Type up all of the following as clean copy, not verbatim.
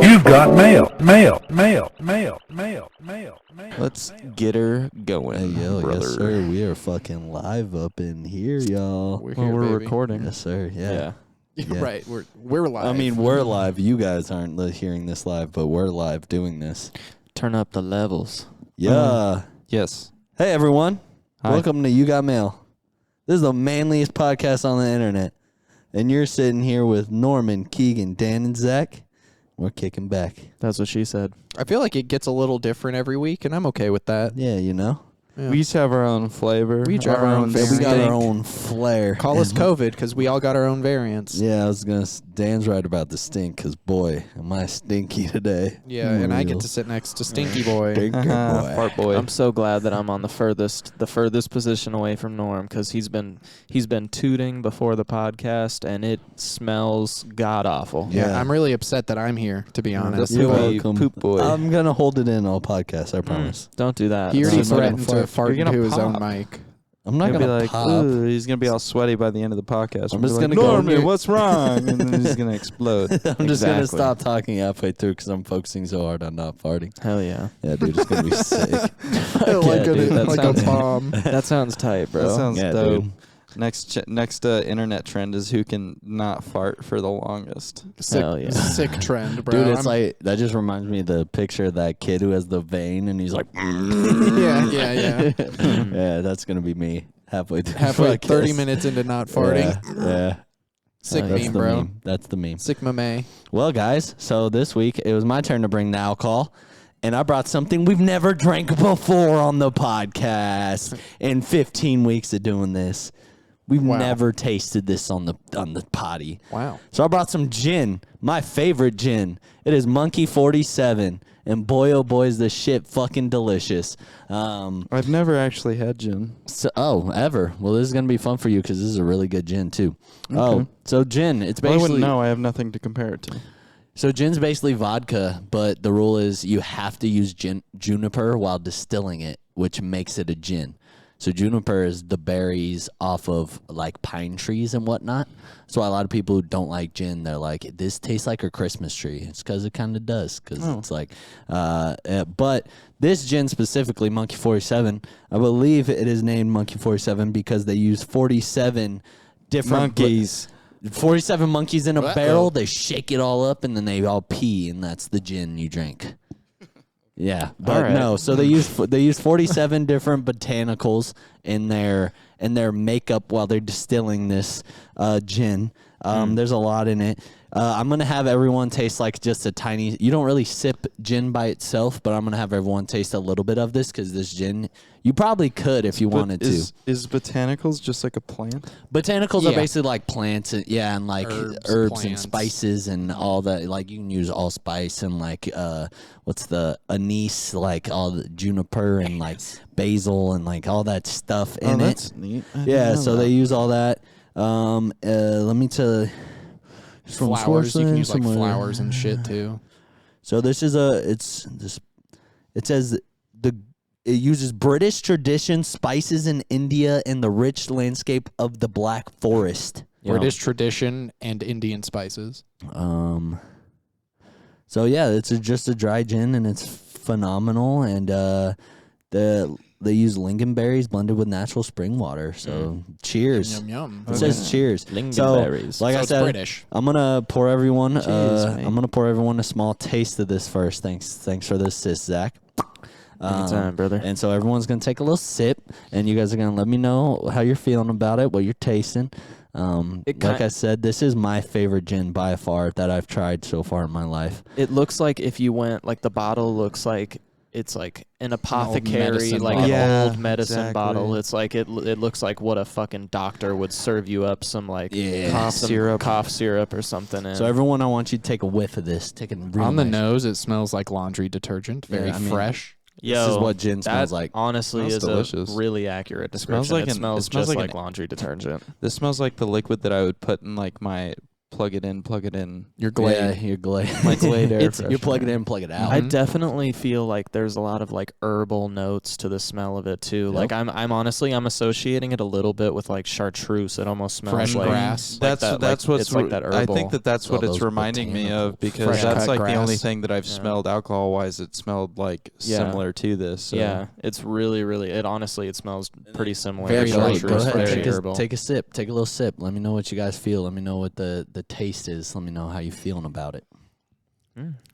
You've got mail. Let's get her going. Hey, yo, brother. yes, sir. We are fucking live up in here, y'all. We're baby. recording. Yes, sir. Yeah. Yeah. Right. We're live. I mean, we're live. You guys aren't hearing this live, but we're live doing this. Turn up the levels. Yeah. Yes. Hey, everyone. Hi. Welcome to You Got Mail. This is the manliest podcast on the internet. And you're sitting here with Norman, Keegan, Dan, and Zach. We're kicking back. That's what she said. I feel like it gets a little different every week, and I'm okay with that. Yeah, you know. Yeah. We each have our own flavor. We each have our own We got stink. our own flair. Call us COVID because we all got our own variants. Yeah, I was going to... Dan's right about the stink because, boy, am I stinky today. Yeah, and I get to sit next to Stinky Boy. Stinker boy. Fart boy. I'm so glad that I'm on the furthest position away from Norm because he's been tooting before the podcast and it smells god awful. Yeah, Yeah. I'm really upset that I'm here, to be honest. You're Poopy welcome. poop boy. I'm going to hold it in all podcasts, I promise. Don't do that. He already That's not threatened gonna to fart You're gonna into his own pop. mic. I'm not He'll going be to like, pop. "Ooh," he's gonna be all sweaty by the end of the podcast. I'm We'll just be like, gonna go- Norman, what's wrong? And then he's gonna explode. I'm just going to Exactly. stop talking halfway through because I'm focusing so hard on not farting. Hell yeah. Yeah, dude, it's going to be sick. like dude, that like sounds- a bomb. That sounds tight, bro. That sounds Yeah, dope. dude. Next internet trend is who can not fart for the longest. Sick, Hell yeah. sick trend, bro. Dude, it's like, that just reminds me of the picture of that kid who has the vein and he's like, yeah. yeah, that's going to be me halfway through. Halfway, the podcast. 30 minutes into not farting. Yeah. Sick That's meme, the bro. meme. That's the meme. Sick meme. Well, guys, so this week it was my turn to bring the alcohol, and I brought something we've never drank before on the podcast. In 15 weeks of doing this, we've Wow. never tasted this on the potty. Wow. So I brought some gin, my favorite gin. It is Monkey 47, and boy, oh boy, is this shit fucking delicious. I've never actually had gin. Ever? Well, this is gonna be fun for you because this is a really good gin too. Oh, so gin, it's Well, I basically wouldn't know. I have nothing to compare it to. So gin's basically vodka, but the rule is you have to use juniper while distilling it, which makes it a gin. So juniper is the berries off of like pine trees and whatnot. So a lot of people who don't like gin, they're like, this tastes like a Christmas tree. It's because it kind of does. Because it's like, but this gin specifically, Monkey 47, I believe it is named Monkey 47 because they use 47 different Monkeys. 47 monkeys in a Uh-oh. barrel. They shake it all up and then they all pee, and that's the gin you drink. Yeah, but right. no. So they use 47 different botanicals in their makeup while they're distilling this gin. There's a lot in it. I'm gonna have everyone taste like just a tiny. You don't really sip gin by itself, but I'm gonna have everyone taste a little bit of this because this gin, you probably could if you wanted to. Is botanicals just like a plant? Botanicals are Yeah. basically like plants, and like herbs and plants. spices and all that. Like you can use allspice and like what's the anise, like all the juniper and like basil and like all that stuff in it. That's neat. I didn't Yeah, know so that. they use all that. Let me tell you. From Flowers. You can use like somewhere. flowers and shit too. So this is it says it uses British tradition, spices in India, and the rich landscape of the Black Forest. British tradition and Indian spices. So yeah, it's just a dry gin, and it's phenomenal. And they use lingonberries blended with natural spring water. So cheers. Yum yum. It says cheers. Lingonberries. So, like So I it's said, British. I'm gonna pour everyone. Cheers, mate. I'm gonna pour everyone a small taste of this first. Thanks for this, sis, Zach. Anytime, brother. And so everyone's gonna take a little sip, and you guys are gonna let me know how you're feeling about it, what you're tasting. Like I said, this is my favorite gin by far that I've tried so far in my life. It looks like if you went, like the bottle looks like it's like an apothecary, medicine like bottle. an Yeah, old medicine exactly. bottle. It's like it looks like what a fucking doctor would serve you up some like Yeah. some cough syrup or something. In. So everyone, I want you to take a whiff of this. Take a real On the nice- nose, it smells like laundry detergent. Very Yeah, I mean, fresh. Yo, This is what gin that smells like. honestly Smells is delicious. a really accurate description. smells like it smells it smells just like like laundry detergent. This smells like the liquid that I would put in like my plug it in. Your Glade. Yeah, your Glade. My Glade air You plug it freshener. in, plug it out. I definitely feel like there's a lot of like herbal notes to the smell of it too. Yep. Like I'm honestly associating it a little bit with like chartreuse. It almost smells Fresh like grass. like That's that, what's it's like that herbal. I think that's All what it's those reminding me botanical of because fresh that's cut like the only grass. thing that I've Yeah. smelled alcohol wise. It smelled like Yeah. similar to this. So. Yeah, it's really it honestly it smells pretty similar. Very to light. chartreuse, Go ahead, very take herbal. take a sip. Take a little sip. Let me know what you guys feel. Let me know what the taste is. Let me know how you feeling about it.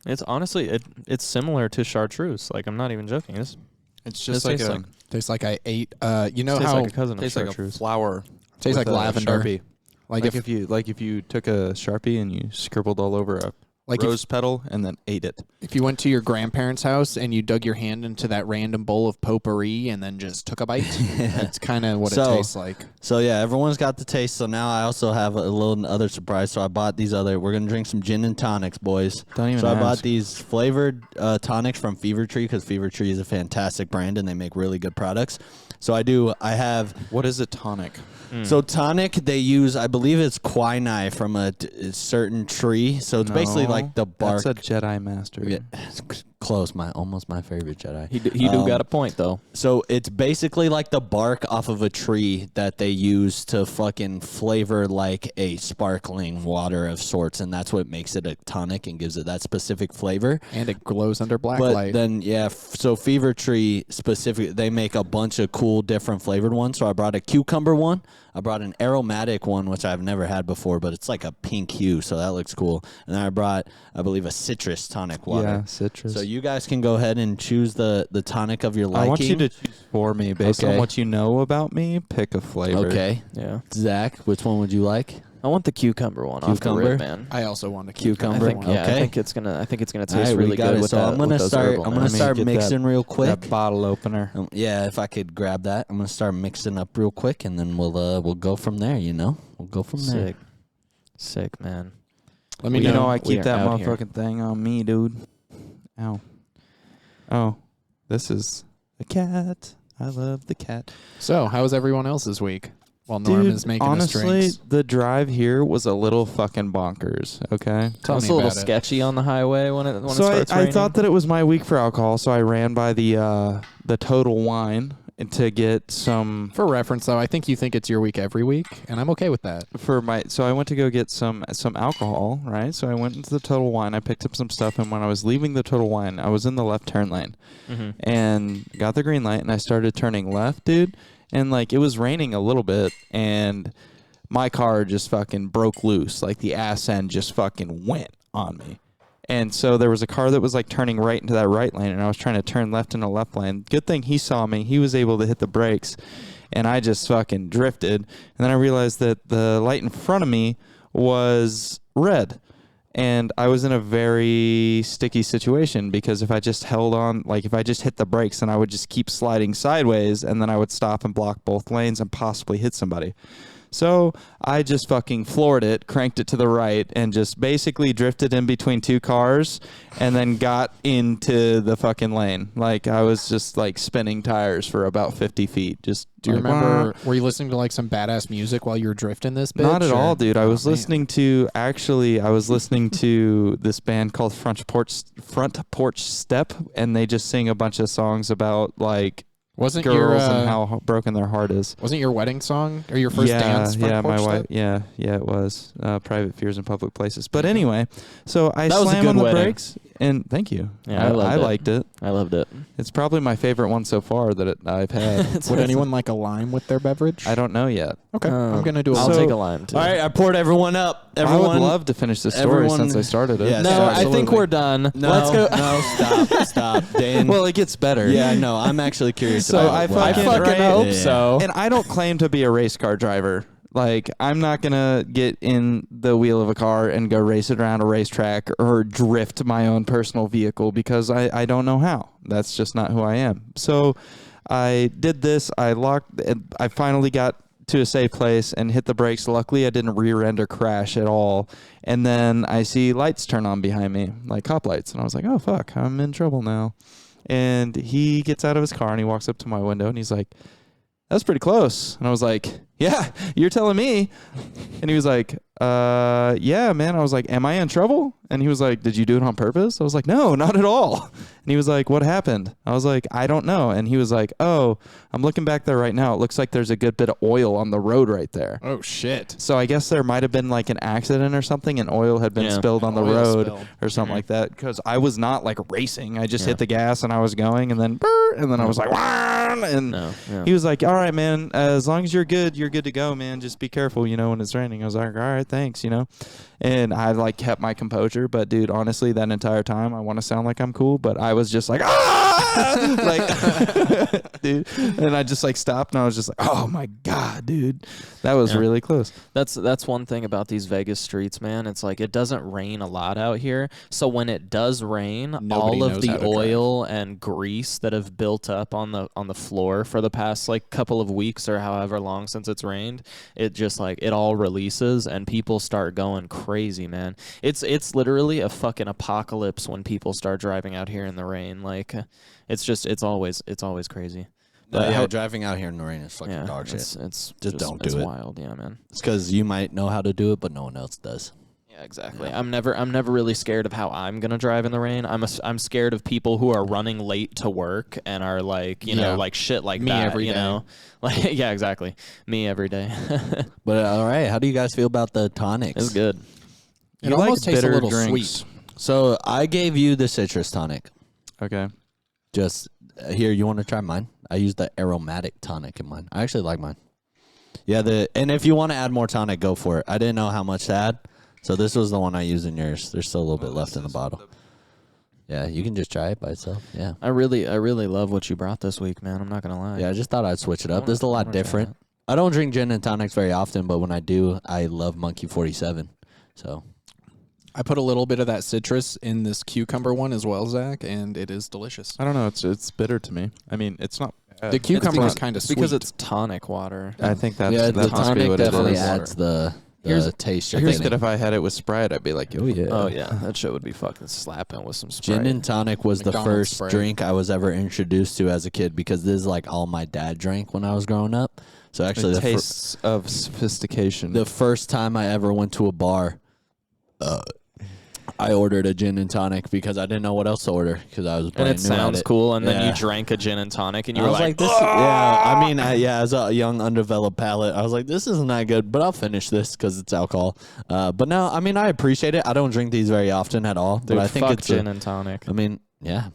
It's honestly it's similar to chartreuse. Like I'm not even joking. It's This just like tastes a like Tastes like I ate. You know tastes how like a cousin of tastes like a chartreuse. flower. tastes like with a lavender. Sharpie. Like if if you took a Sharpie and you scribbled all over a like rose petal and then ate it. if you went to your grandparents' house and you dug your hand into that random bowl of potpourri and then just took a bite. That's kind of what it So- tastes like. So yeah, everyone's got the taste. So now I also have a little other surprise. So I bought these other. We're gonna drink some gin and tonics, boys. Don't even So I bought ask. these flavored tonics from Fever Tree because Fever Tree is a fantastic brand and they make really good products. So I have What is a tonic? so tonic they use, I believe it's quinine from a certain tree. So it's basically like the bark. That's a Jedi Master. Yeah, it's close, almost my favorite Jedi. He do got a point though. So it's basically like the bark off of a tree that they use to fucking flavor like a sparkling water of sorts, and that's what makes it a tonic and gives it that specific flavor. And it glows under black But light. then, yeah, so Fever Tree specific, they make a bunch of cool different flavored ones. So I brought a cucumber one. I brought an aromatic one, which I've never had before, but it's like a pink hue, so that looks cool. And then I brought, I believe, a citrus tonic water. Yeah, citrus. So you guys can go ahead and choose the tonic of your liking. I want you to choose for me based Okay. on what you know about me. Pick a flavor. Okay. Yeah. Zach, which one would you like? I want the cucumber one off the Cucumber? rip, man. I also want a Cucumber? I think, yeah, Okay. I think it's gonna taste All right, really we got good it. with So that. I'm gonna with those start. herbal I'm gonna notes. Let me start get mixing real quick. That bottle opener. Yeah, if I could grab that, I'm gonna start mixing up real quick, and then we'll go from there. We'll go from there. Sick, man. Let me You know know. I we keep are that out here. motherfucking thing on me, dude. Ow. Oh, this is a cat. I love the cat. So, how was everyone else's week? While Norm Dude, is making honestly, us drinks. the drive here was a little fucking bonkers. Okay. Tell It's me a little about it. sketchy on the highway when it So starts I raining. thought that it was my week for alcohol, so I ran by the Total Wine to get some For reference, though, I think you think it's your week every week, and I'm okay with that. for my. So I went to go get some alcohol, right? So I went into the Total Wine. I picked up some stuff, and when I was leaving the Total Wine, I was in the left turn lane and got the green light, and I started turning left, dude. And like it was raining a little bit, and my car just fucking broke loose. Like the ass end just fucking went on me. And so there was a car that was like turning right into that right lane, and I was trying to turn left into left lane. Good thing he saw me. He was able to hit the brakes, and I just fucking drifted. And then I realized that the light in front of me was red. And I was in a very sticky situation because if I just held on, like if I just hit the brakes, then I would just keep sliding sideways, and then I would stop and block both lanes and possibly hit somebody. So I just fucking floored it, cranked it to the right, and just basically drifted in between two cars and then got into the fucking lane. Like I was just like spinning tires for about 50 feet. Just Do you like, remember, were you listening to like some badass music while you were drifting this bitch? Not at or- all, dude. I Oh, was man. listening to this band called Front Porch Step, and they just sing a bunch of songs about like Wasn't girls your and how broken their heart is. wasn't your wedding song or your first dance? Front Yeah, my Porch wife. Step? Yeah, it was Private Fears in Public Places. But anyway, so I That was a slam good on the wedding. brakes, and thank you. Yeah, I loved it. liked it. I loved it. It's probably my favorite one so far that I've had. Would anyone like a lime with their beverage? I don't know yet. Okay, I'm gonna do a I'll So- take a lime too. All right, I poured everyone up. I Everyone, would love to finish this story everyone- since I started it. Yes. No, I think absolutely. we're done. No, Let's go. No, stop, Dan. Well, it gets better. yeah, no, I'm actually curious. So about I what I fucking- happened. fucking right? hope Yeah. so. And I don't claim to be a race car driver. Like, I'm not going to get in the wheel of a car and go race it around a racetrack or drift my own personal vehicle because I don't know how. That's just not who I am. So I did this. I finally got to a safe place and hit the brakes. Luckily, I didn't rear end or crash at all. And then I see lights turn on behind me, like cop lights. And I was like, oh, fuck, I'm in trouble now. And he gets out of his car and he walks up to my window and he's like, "That's pretty close." And I was like, "Yeah, you're telling me." And he was like, "Yeah, man." I was like, "Am I in trouble?" And he was like, "Did you do it on purpose?" I was like, "No, not at all." And he was like, "What happened?" I was like, "I don't know." And he was like, "Oh, I'm looking back there right now. It looks like there's a good bit of oil on the road right there." Oh, shit. So I guess there might have been like an accident or something, and oil had been spilled on the Oil road spill. or something like that. Because I was not like racing. I just hit the gas and I was going, and then brr, and then I was like, "Wah!" And he was like, "All right, man. As long as you're good to go, man. Just be careful, when it's raining." I was like, "All right, thanks," And I like kept my composure. But dude, honestly, that entire time, I want to sound like I'm cool, but I was just like, "Ah!" like, dude. And I just like stopped, and I was just like, "Oh my god, dude, that was really close." That's one thing about these Vegas streets, man. It's like it doesn't rain a lot out here. So when it does rain, Nobody all of knows how the to oil and grease that have built up on the floor for the past like couple of weeks or however long since it's rained, it just like it all releases and people start going crazy, man. It's literally a fucking apocalypse when people start driving out here in the rain. Like it's always crazy. But yeah, driving out here in the rain is fucking dog shit. It's just don't do it's it. wild, yeah, man. It's because you might know how to do it, but no one else does. Yeah, exactly. I'm never really scared of how I'm gonna drive in the rain. I'm scared of people who are running late to work and are like, you know, like shit like Me that. every you day. know, like yeah, exactly. Me every day. But all right, how do you guys feel about the tonics? It's good. It almost tastes a bitter little drinks. sweet. So I gave you the citrus tonic. Okay. Just here, you want to try mine? I used the aromatic tonic in mine. I actually like mine. Yeah, and if you want to add more tonic, go for it. I didn't know how much to add, so this was the one I used in yours. There's still a little bit left in the bottle. Yeah, you can just try it by itself. Yeah. I really love what you brought this week, man. I'm not gonna lie. Yeah, I just thought I'd switch it up. wanna- This is a I lot wanna try different. it. I don't drink gin and tonics very often, but when I do, I love Monkey 47. So I put a little bit of that citrus in this cucumber one as well, Zach, and it is delicious. I don't know. It's bitter to me. I mean, it's not. The cucumber because- is kind of It's sweet. because it's tonic water. I think that's yeah, that the must be tonic what it definitely is. adds the taste. I you're think that getting. if I had it with Sprite, I'd be like, "Oh yeah." Oh yeah, that shit would be fucking slapping with some Sprite. Gin and tonic was the McDonald's first Sprite. drink I was ever introduced to as a kid because this is like all my dad drank when I was growing up. So actually, The tastes of sophistication. the first time I ever went to a bar, I ordered a gin and tonic because I didn't know what else to order because I was and brand it new at sounds it. cool, and then Yeah. you drank a gin and tonic, and you I were was like, this. Yeah, I mean, as a young undeveloped palate, I was like, this isn't that good, but I'll finish this because it's alcohol. But no, I mean, I appreciate it. I don't drink these very often at all, Dude, but I think fuck it's gin and tonic. I mean, yeah.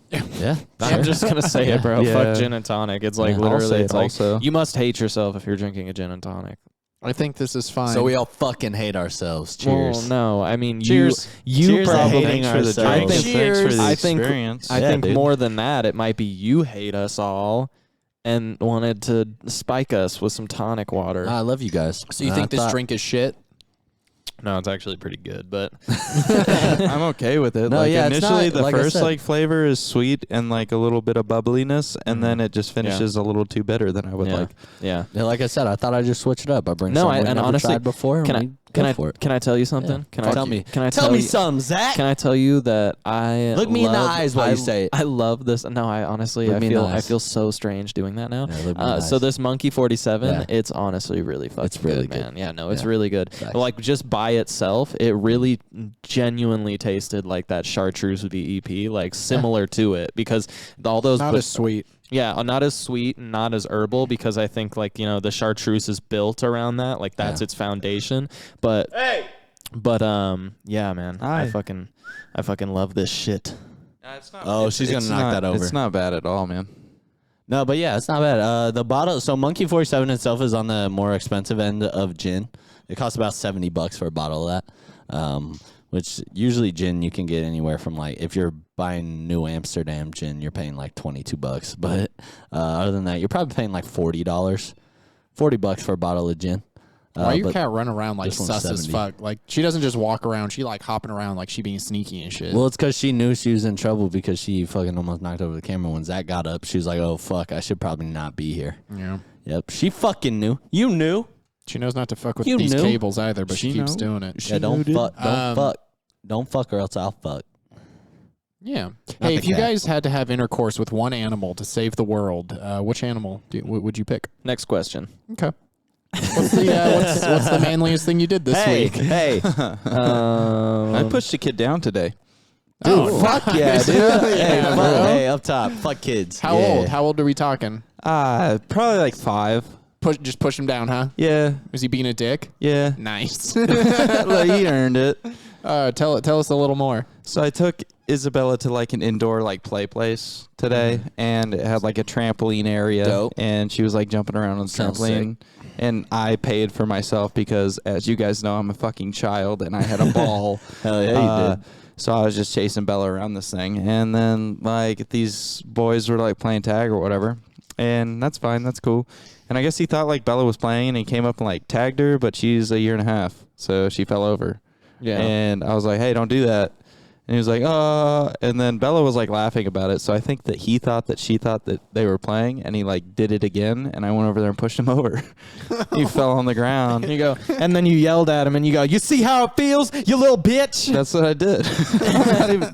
I'm just gonna say it, bro. Yeah. Fuck gin and tonic. It's like Yeah, I'll literally, say it's it like also. you must hate yourself if you're drinking a gin and tonic. I think this is fine. So we all fucking hate ourselves. Cheers. Well, no, I mean Cheers. You Cheers to probably. hating Thanks for the ourselves. drink. I think- Thanks for the I think- experience. I Yeah, think dude. more than that, it might be you hate us all and wanted to spike us with some tonic water. I love you guys. So you And think I this thought- drink is shit? No, it's actually pretty good, but I'm okay with it. No, like yeah, it's initially not- the like I first said. like flavor is sweet and like a little bit of bubbliness, and then it just finishes a little too bitter than I would yeah, like. yeah. Yeah, like I said, I thought I'd just switch it up. I bring No, something we've and never honestly, tried before. Can and I we can go I for it. can I tell you something? Yeah. Can I Tell me. Can I Tell me you, some, Zach. Can I tell you that I Look me in the love- eyes while you say it. I love this. No, I honestly Look I me in the feel I eyes. feel so strange doing that now. Yeah, look me in the So eyes. this Monkey 47, Yeah. it's honestly really fucking It's really good, man. Yeah, no, it's Yeah. really good. Facts. Like just by itself, it really genuinely tasted like that chartreuse VEP, like similar to it because all those Not as sweet. yeah, not as sweet, and not as herbal because I think like, you know, the chartreuse is built around that, like that's Yeah. its foundation. But yeah, man. I Hi. fucking love this shit. Oh, she's gonna knock that over. It's not bad at all, man. No, but yeah, it's not bad. The bottle, so Monkey 47 itself is on the more expensive end of gin. It costs about $70 for a bottle of that. Which usually gin you can get anywhere from like if you're buying New Amsterdam gin, you're paying like $22. But other than that, you're probably paying like $40. $40 for a bottle of gin. Why your but cat run around like this one's sus as 70. fuck? Like she doesn't just walk around. She like hopping around like she being sneaky and shit. Well, it's because she knew she was in trouble because she fucking almost knocked over the camera. When Zach got up, she was like, "Oh fuck, I should probably not be here." yeah. Yep, she fucking knew. You knew. She knows not to fuck with You these knew. cables either, but she She keeps know. doing it. Yeah, don't dude. fuck. Don't fuck. Don't fuck or else I'll fuck. Yeah. Hey, if you guys had to have intercourse with one animal to save the world, which animal would you pick? Next question. Okay. What's the manliest thing you did this week? Hey. I pushed a kid down today. Dude, fuck yeah, dude. Yeah, bro. Hey, up top. Fuck kids. How old? How old are we talking? Probably like 5. Just push him down, huh? Yeah. Was he being a dick? Yeah. Nice. Well, he earned it. Tell us a little more. So I took Isabella to like an indoor like play place today, and it had like a trampoline area. Dope. And she was like jumping around on the Sounds trampoline. And I paid for myself because, as you guys know, I'm a fucking child, and I had a ball. Hell yeah, you did. So I was just chasing Bella around this thing, and then like these boys were like playing tag or whatever, and that's fine, that's cool. And I guess he thought like Bella was playing, and he came up and like tagged her, but she's 1.5 years, so she fell over. Yeah. And I was like, hey, don't do that. And he was like, and then Bella was like laughing about it. So I think that he thought that she thought that they were playing, and he like did it again. And I went over there and pushed him over. He fell on the ground. And you go, and then you yelled at him, and you go, "You see how it feels, you little bitch." That's what I did.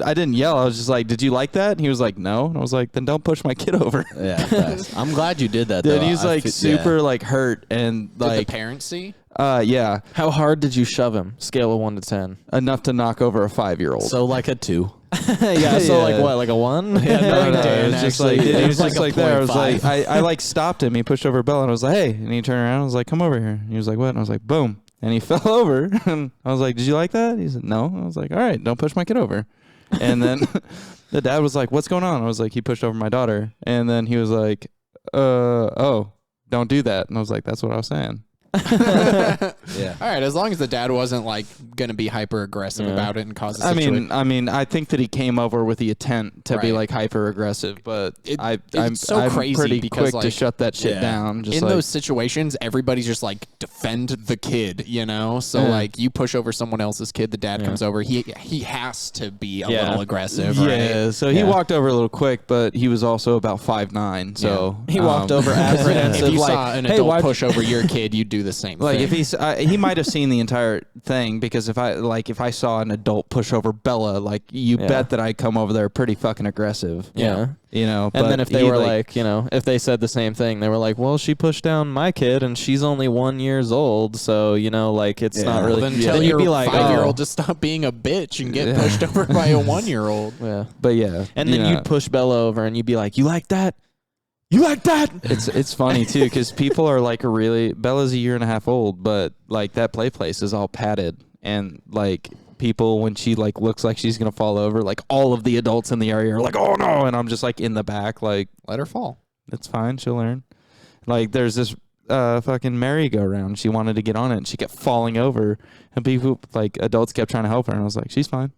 I didn't yell. I was just like, did you like that? And he was like, no. And I was like, then don't push my kid over. Yeah, thanks. I'm glad you did that, Dude, though. he's like super like hurt and Did like the parents see? yeah, How hard did you shove him? Scale of 1 to 10. enough to knock over a 5-year-old. So like a 2. Yeah. So like Yeah. what? Like a 1? Yeah, No, no, it was just like it was just like there. I was like, 0.5. I like stopped him. He pushed over Bella, and I was like, hey. And he turned around. I was like, come over here. And he was like, what? And I was like, boom. And he fell over. And I was like, did you like that? He said, no. And I was like, all right, don't push my kid over. And then the dad was like, what's going on? I was like, he pushed over my daughter. And then he was like, oh, don't do that. And I was like, that's what I was saying. Yeah. All right, as long as the dad wasn't like going to be hyper aggressive about it and cause a situation. I mean, I think that he came over with the intent to be Right. like hyper aggressive, but I'm so crazy pretty because, quick to like, shut that shit yeah. down. Just in like, those situations, everybody's just like defend the kid, you know. So Yeah. like you push over someone else's kid, the dad comes over. He has to be a Yeah. little aggressive, yeah, right? so he Yeah. walked over a little quick, but he was also about 5'9", so He walked over If apprehensive, you like, saw an "Hey, adult why'd-" push over your kid, you'd do the same like thing. if he might have seen the entire thing, because if I saw an adult push over Bella, like you Yeah. bet that I'd come over there pretty fucking aggressive. Yeah. You know, And but then if they he, were like, you know, if they said the same thing, they were like, well, she pushed down my kid and she's only 1 year old. So, you know, like it's not really. Well, then tell you'd your be like, 5-year-old oh. to stop being a bitch and get Yeah. pushed over by a 1-year-old. Yeah. but yeah, And you then know. you'd push Bella over and you'd be like, you like that? You like that? It's funny too, because people are like Bella's 1.5 years old, but like that place is all padded, and like people, when she like looks like she's gonna fall over, like all of the adults in the area are like, oh no, and I'm just like in the back, like Let her fall. it's fine, she'll learn. Like there's this fucking merry-go-round, she wanted to get on it, and she kept falling over, and people like adults kept trying to help her, and I was like, she's fine.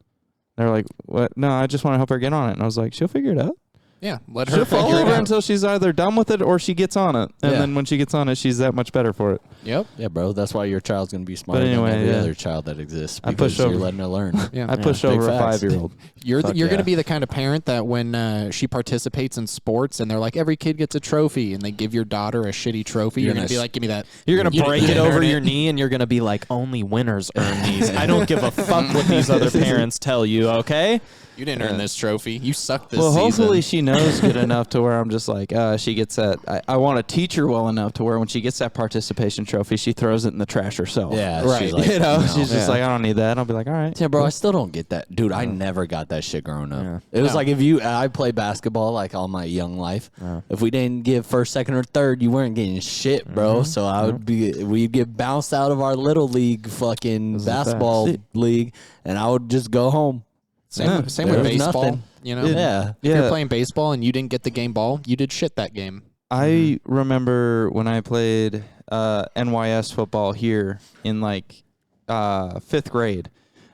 They're like, what? No, I just want to help her get on it, and I was like, she'll figure it out. Yeah, let her She'll fall figure it over out. until she's either done with it or she gets on it. And Yeah. then when she gets on it, she's that much better for it. Yep. Yeah, bro. That's why your child's going to be smarter anyway, than every yeah. other child that exists. I Because pushed you're over. letting her learn. Yeah. I pushed big over a facts. 5-year-old. You're Fuck going yeah. to be the kind of parent that when she participates in sports and they're like, every kid gets a trophy, and they give your daughter a shitty trophy, you're You're going to gonna be like, give me that. You're going You to break didn't it over earn your it. knee and you're going to be like, only winners earn these. I don't give a fuck what these other parents tell you, okay? You didn't earn this trophy. You suck this Well, season. hopefully she knows good enough to where I'm just like, she gets that. I want to teach her well enough to where when she gets that participation trophy, she throws it in the trash herself. Yeah, Right. She's like, You know, no. she's just like, I don't need that. I'll be like, all right. Yeah, bro, I still don't get that. Dude, I never got that shit growing up. Yeah. It was No. like I played basketball like all my young life. If we didn't get first, second, or third, you weren't getting shit, bro. So we'd get bounced out of our little league fucking basketball league, and I would just go home. Same there with was baseball. nothing. You know? Yeah. If you're Yeah. playing baseball and you didn't get the game ball, you did shit that game. I remember when I played NYS football here in like 5th grade,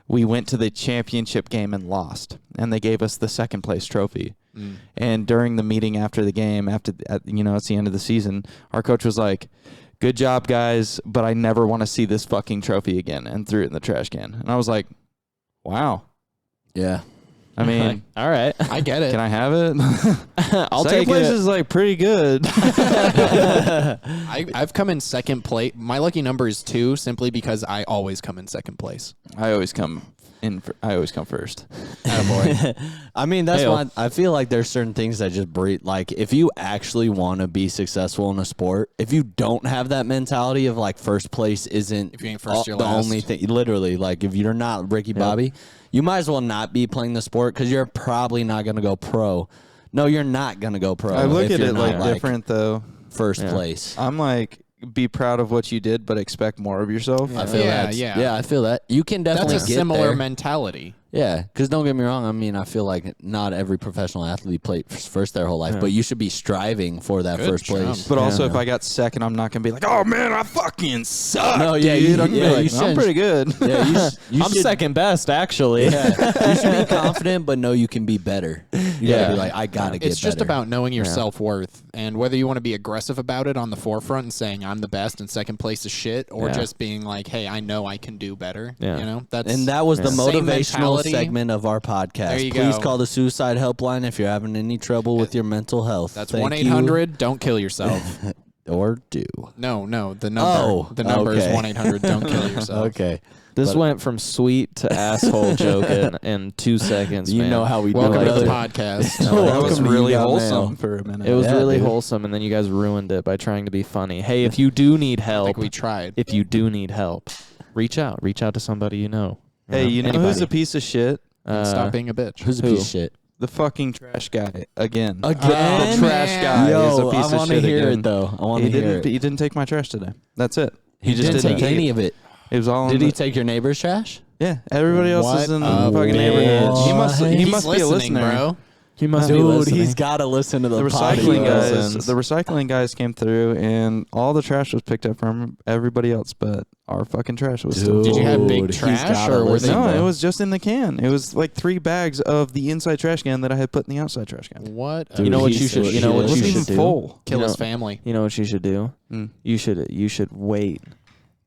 we went to the championship game and lost, and they gave us the second place trophy. And during the meeting after the game, it's the end of the season, our coach was like, good job, guys, but I never want to see this fucking trophy again, and threw it in the trash can. And I was like, wow. Yeah. I mean, All right. I get it. can I have it? I'll Second take place it. is like pretty good. I've come in second place. My lucky number is 2 simply because I always come in second place. I always come I always come first. I mean, that's Hey-o. why I feel like there's certain things that just breed. Like, if you actually want to be successful in a sport, if you don't have that mentality of like first place isn't If you ain't first, you're the last. only thing. Literally, like if you're not Ricky Bobby, you might as well not be playing the sport because you're probably not going to go pro. No, you're not going to go pro. I look if at you're it not, like different though. First place. I'm like, be proud of what you did, but expect more of yourself. I feel that. Yeah. I feel that. You can definitely That's a get similar there. mentality. Yeah, because don't get me wrong. I mean, I feel like not every professional athlete played first their whole life, but you should be striving for that Good first place. job. But also, if I got second, I'm not gonna be like, "Oh man, I fucking suck." No, dude. yeah, you- I'm gonna yeah, be you like, "I'm shouldn't- pretty good." Yeah, you I'm should, second best, actually. Yeah, you should be confident, but know you can be better. You gotta be like, I gotta get It's just better. about knowing your self-worth and whether you want to be aggressive about it on the forefront and saying I'm the best and second place is shit, or just being like, hey, I know I can do better. Yeah. You know, that's And that was the Same motivational mentality. segment of our podcast. There you Please go. call the suicide helpline if you're having any trouble with your mental health. That's Thank 1-800 don't kill yourself. you. Or do. No, the number. The number is okay. 1-800 don't kill yourself. Okay. This But- went from sweet to asshole joke in 2 seconds. You man. know how we do Welcome it. to the brother. podcast. That was Welcome to really You Got wholesome Mail. for a minute. It was Yeah, really dude. wholesome, and then you guys ruined it by trying to be funny. Hey, if you do need I help, think we tried. if you do need help, reach out. Reach out to somebody you know. Hey, you know who's Anybody. a piece of shit? And stop being a bitch. Who's a Who? piece of shit? The fucking trash guy again. Again? The trash guy is a Yo, piece I of want to shit hear again. it though. I want He to hear didn't. it. He didn't take my trash today. That's it. He just didn't take any of it. It was all. Did in he the, take your neighbor's trash? Yeah, everybody else is What in the a fucking bitch. neighborhood. He must. He He's must be a listening, listener. bro. He must be Dude, listening. he's got to listen to the The recycling podcast. guys. The recycling guys came through, and all the trash was picked up from everybody else, but our fucking trash was still. Did you have big Dude, he's trash, gotta or were listen, they? No, bro. it was just in the can. It was like 3 bags of the inside trash can that I had put in the outside trash can. What? Dude, You know what he's you should. so You know what It you wasn't should even do. full. Kill You his know- family. You know what you should do. Mm. You should wait.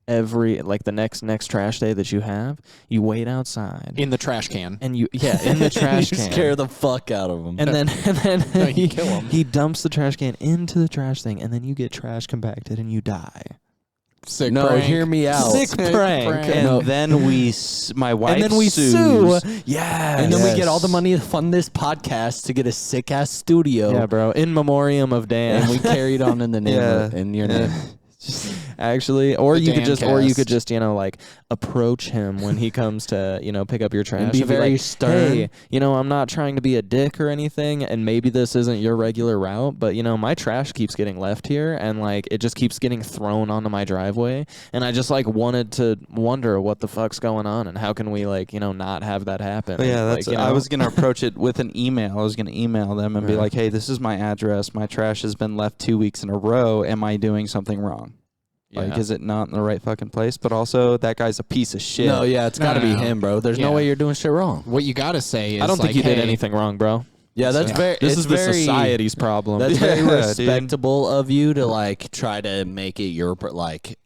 The next trash day that you have, you wait outside In the trash can. and you in the trash You can. scare the fuck out of him. And then No, you he, kill him. he dumps the trash can into the trash thing, and then you get trash compacted and you die. Sick no, prank. hear me out. Sick prank. And No. then my wife And then we sues. sue. Yeah. And then we get Yes. all the money to fund this podcast to get a sick ass studio. Yeah, bro. In memoriam of Dan. And we carried on in the name of, in your name. Actually, or The you could Dan just cast. like approach him when he comes to pick up your trash be very like, stern. Hey, I'm not trying to be a dick or anything, and maybe this isn't your regular route, but my trash keeps getting left here, and like it just keeps getting thrown onto my driveway, and I just like wanted to wonder what the fuck's going on and how can we not have that happen. But yeah, Like, that's. I was gonna approach it with an email. I was gonna email them and be Yeah. like, "Hey, this is my address. My trash has been left 2 weeks in a row. Am I doing something wrong? Like, Yeah. is it not in the right fucking place?" But also, that guy's a piece of shit. No, yeah, it's got to No, be no. him, bro. There's no Yeah. way you're doing shit wrong. What you gotta say is, I don't think like, you did hey, anything wrong, bro. Yeah, that's very. This it's is the very, society's problem. That's very Yeah, dude. respectable of you to like try to make it your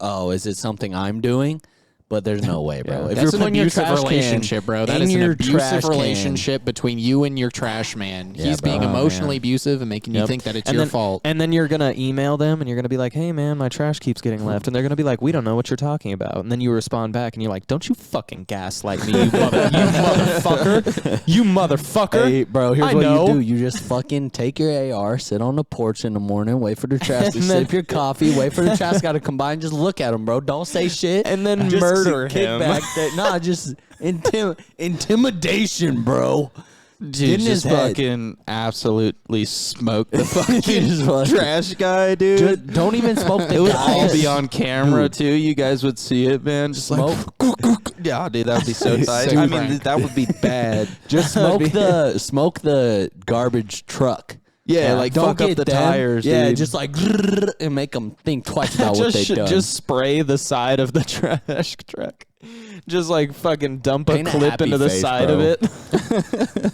oh, is it something I'm doing? But there's no way, bro. Yeah. If That's you're an putting your abusive trash relationship, bro. That in is an your abusive trash can- relationship between you and your trash man. Yeah, He's bro. being Oh, emotionally man. abusive and making you Yep. think that it's And your then- fault. And then you're going to email them and you're going to be like, hey, man, my trash keeps getting left. And they're going to be like, we don't know what you're talking about. And then you respond back and you're like, don't you fucking gaslight me, you motherfucker. You motherfucker. Hey, bro, here's I what know. you do. You just fucking take your AR, sit on the porch in the morning, wait for the trash to And then- sip your coffee, wait for the trash guy to come by and just look at him, bro. Don't say shit. And then Just murder kick him. back that, nah, just intimidation, bro. Dude, Get in his just head. fucking absolutely smoke the Just fucking fucking- trash guy, dude. Just don't even smoke the It would guy. all be on camera too. You guys would see it, man. Just Smoke. like, yeah, dude, that would be so tight. Sick I mean, prank. that would be bad. Just smoke the garbage truck. Yeah, And, like don't fuck up get the them. tires. Yeah, dude. just like and make them think twice about what they've done. Just spray the side of the trash truck. Just like fucking dump a Paint a clip happy into the face, side bro. of it.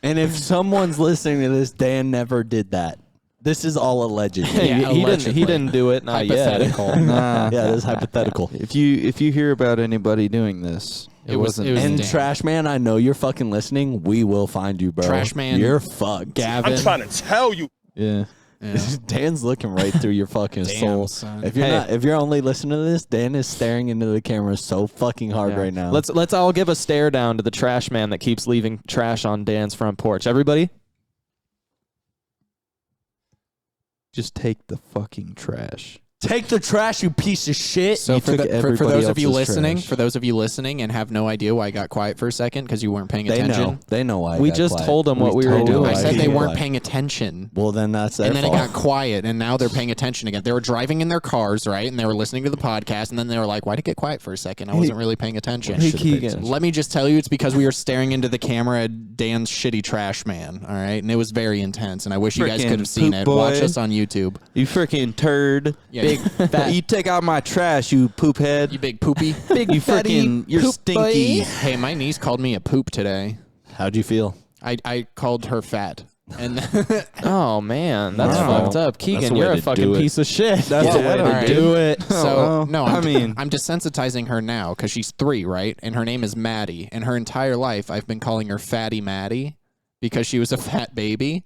And if someone's listening to this, Dan never did that. This is all alleged. Yeah, he allegedly. didn't do it. Not yet. Hypothetical. Nah. Yeah, this is hypothetical. If you hear about anybody doing this, It was And Dan. Trash Man, I know you're fucking listening. We will find you, bro. Trash Man. You're fucked. Gavin. to tell you. yeah. Yeah. Dan's looking right through your fucking soul. Son. If you're only listening to this, Dan is staring into the camera so fucking hard right now. Let's all give a stare down to the trash man that keeps leaving trash on Dan's front porch. Everybody? Just take the fucking trash. Take the trash, you piece of shit. So You for, took for everybody those of you else's listening, trash. and have no idea why I got quiet for a second because you weren't paying They attention. know. They know why. We I got just quiet. told them what we were told them doing. I why said he they got weren't quiet. paying attention. Well, then that's their And then fault. it got quiet, and now they're paying attention again. They were driving in their cars, right? And they were listening to the podcast, and then they were like, why'd it get quiet for a second? I wasn't really paying attention. Hey, Keegan. Let me just tell you, it's because we were staring into the camera at Dan's shitty trash man, all right? And it was very intense, and I wish you guys Frickin' could have seen poop it. boy. Watch us on YouTube. You freaking turd. Yeah, Big fat. You take out my trash, you poop head. You big poopy. You freaking. You're poop stinky. Hey, my niece called me a poop today. How'd you feel? I called her fat. And Oh, man. That's Wow. fucked up. Keegan, the way you're a to fucking do it. piece of shit. That's the way to alright. do it. So no, I'm I'm desensitizing her now because she's 3, right? And her name is Maddie. And her entire life, I've been calling her Fatty Maddie because she was a fat baby.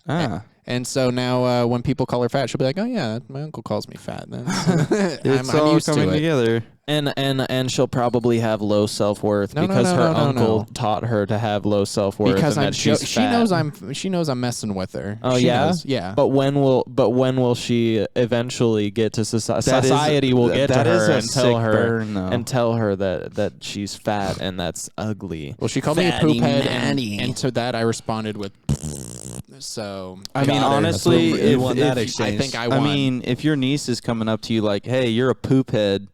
Ah. And so now, when people call her fat, she'll be like, "Oh yeah, my uncle calls me fat." It's I'm all used coming to it. together. And she'll probably have low self-worth No, no, because no, her no, no, uncle no. taught her to have low self-worth Because and I'm that she's she fat. knows I'm messing with her. Oh, She yeah? knows, yeah. But when will she eventually get to society? Will get to that is her a and tell sick her burn, though. and tell her that she's fat and that's ugly. Well, she called me a Fatty poop head, Maddie. and to that I responded with. So I mean, Got her. honestly, That's what- you if, won that if- exchange. I think I I won. mean, if your niece is coming up to you like, "Hey, you're a poop head,"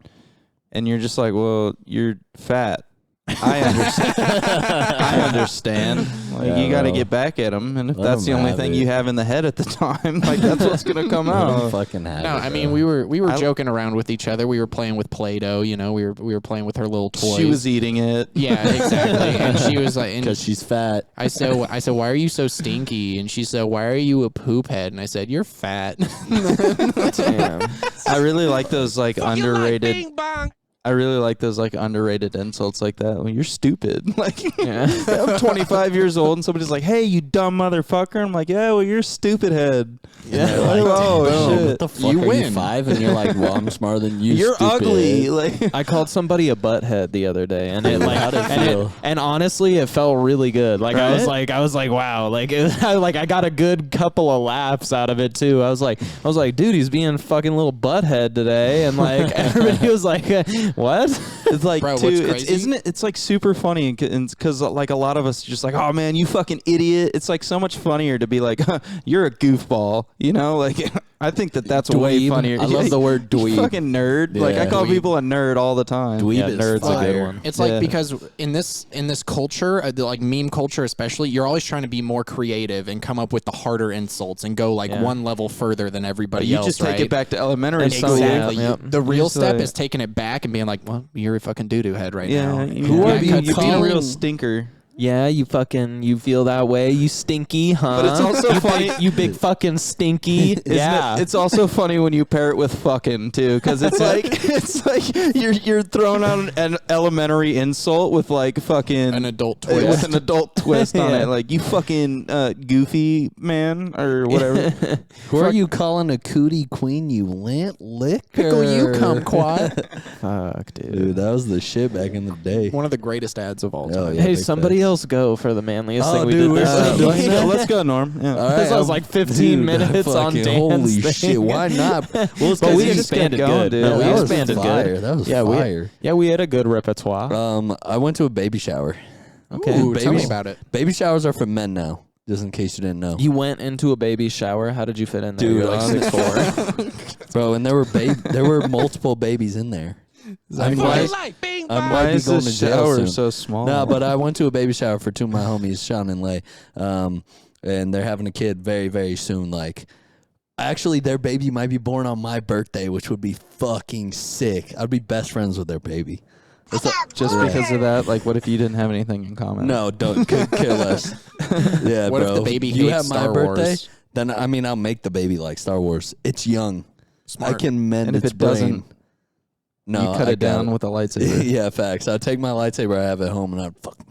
and you're just like, "Well, you're fat." I understand. I understand. Like, Yeah, you got to well, get back at them, and if let that's the 'em only have thing it. you have in the head at the time, like that's what's gonna come Let 'em out. fucking have No, it, I mean bro. we were I- joking around with each other. We were playing with Play-Doh. You know, we were playing with her little toys. She was eating it. Yeah, exactly. And she was like, and because she's fat. I said, why are you so stinky? And she said, why are you a poop head? And I said, you're fat. Damn. I really like those like underrated. I really like those like underrated insults like that. Well, you're stupid. Like, Yeah. I'm 25 years old and somebody's like, "Hey, you dumb motherfucker." I'm like, "Yeah, well, you're a stupid head." Yeah. Like, oh Boom. shit. What the fuck You are win. you 5? And you're like, well, I'm smarter than you. You're stupid. ugly. Like, I called somebody a butthead the other day, and it like, How'd it and, feel? and honestly, it felt really good. Like I was like, wow, like I got a good couple of laughs out of it too. I was like, dude, he's being fucking little butthead today, and like everybody was like, what? it's like, Bro, too, what's it's, crazy? isn't it? It's like super funny because like a lot of us just like, "Oh man, you fucking idiot." It's like so much funnier to be like, "You're a goofball," you know? Like, I think that's way Dweeb. funnier. I love the word You dweeb. fucking nerd. Like, I Yeah. call Dweeb. people a nerd all the time. Dweeb Yeah, is nerd's a good fire. one. It's like Yeah. because in this culture, like meme culture especially, you're always trying to be more creative and come up with the harder insults and go like Yeah. one level further than everybody You else. just take right? it back to elementary school. Exactly. Yep. The real Just, step like- is taking it back and being like, "Well, you're a fucking doo doo head right Yeah, now." you are are you you being a real calling- stinker. Yeah, you feel that way, you stinky, huh? But it's also you funny- you big fucking stinky. Isn't Yeah, it? It's also funny when you pair it with fucking too, because it's like you're throwing out an elementary insult with like fucking An adult with twist. an adult twist on Yeah. it, like you fucking goofy man or whatever. Who are you calling a cootie queen, you lint licker? Pickle you kumquat. fuck, dude. Dude, that was the shit back in the day. One of the greatest ads of all Oh, time. yeah. Hey, big somebody facts. else go for the manliest Oh, thing we dude, did. we're this still time. doing that? Let's go, Norm. Yeah. All This was like 15 dude, minutes on fucking Dan's holy thing. shit, why not? Well, it's But 'cause we you just expanded kept going, good. dude. No, we that was expanded fire. good. That was Yeah, fire. we had a good repertoire. I went to a baby shower. Okay. Ooh, tell me baby- about it. Baby showers are for men now, just in case you didn't know. You went into a baby shower. How did you fit in there? Dude, You're like honest- 6'4". Bro, and there were multiple babies in there. I Why might Why be is going this to jail shower soon. so small? No, but I went to a baby shower for two of my homies, Sean and Lay, and they're having a kid very, very soon. Like, actually, their baby might be born on my birthday, which would be fucking sick. I'd be best friends with their baby. just because of that, like, what if you didn't have anything in common? No, don't care less. Yeah, What if bro. the baby you hates have my Star birthday? Wars? Then I mean, I'll make the baby like Star Wars. It's young. Smart. I can mend And if its it doesn't, brain. No, you cut I it down got with a lightsaber. yeah, facts. I'd take my lightsaber I have at home and I'd fucking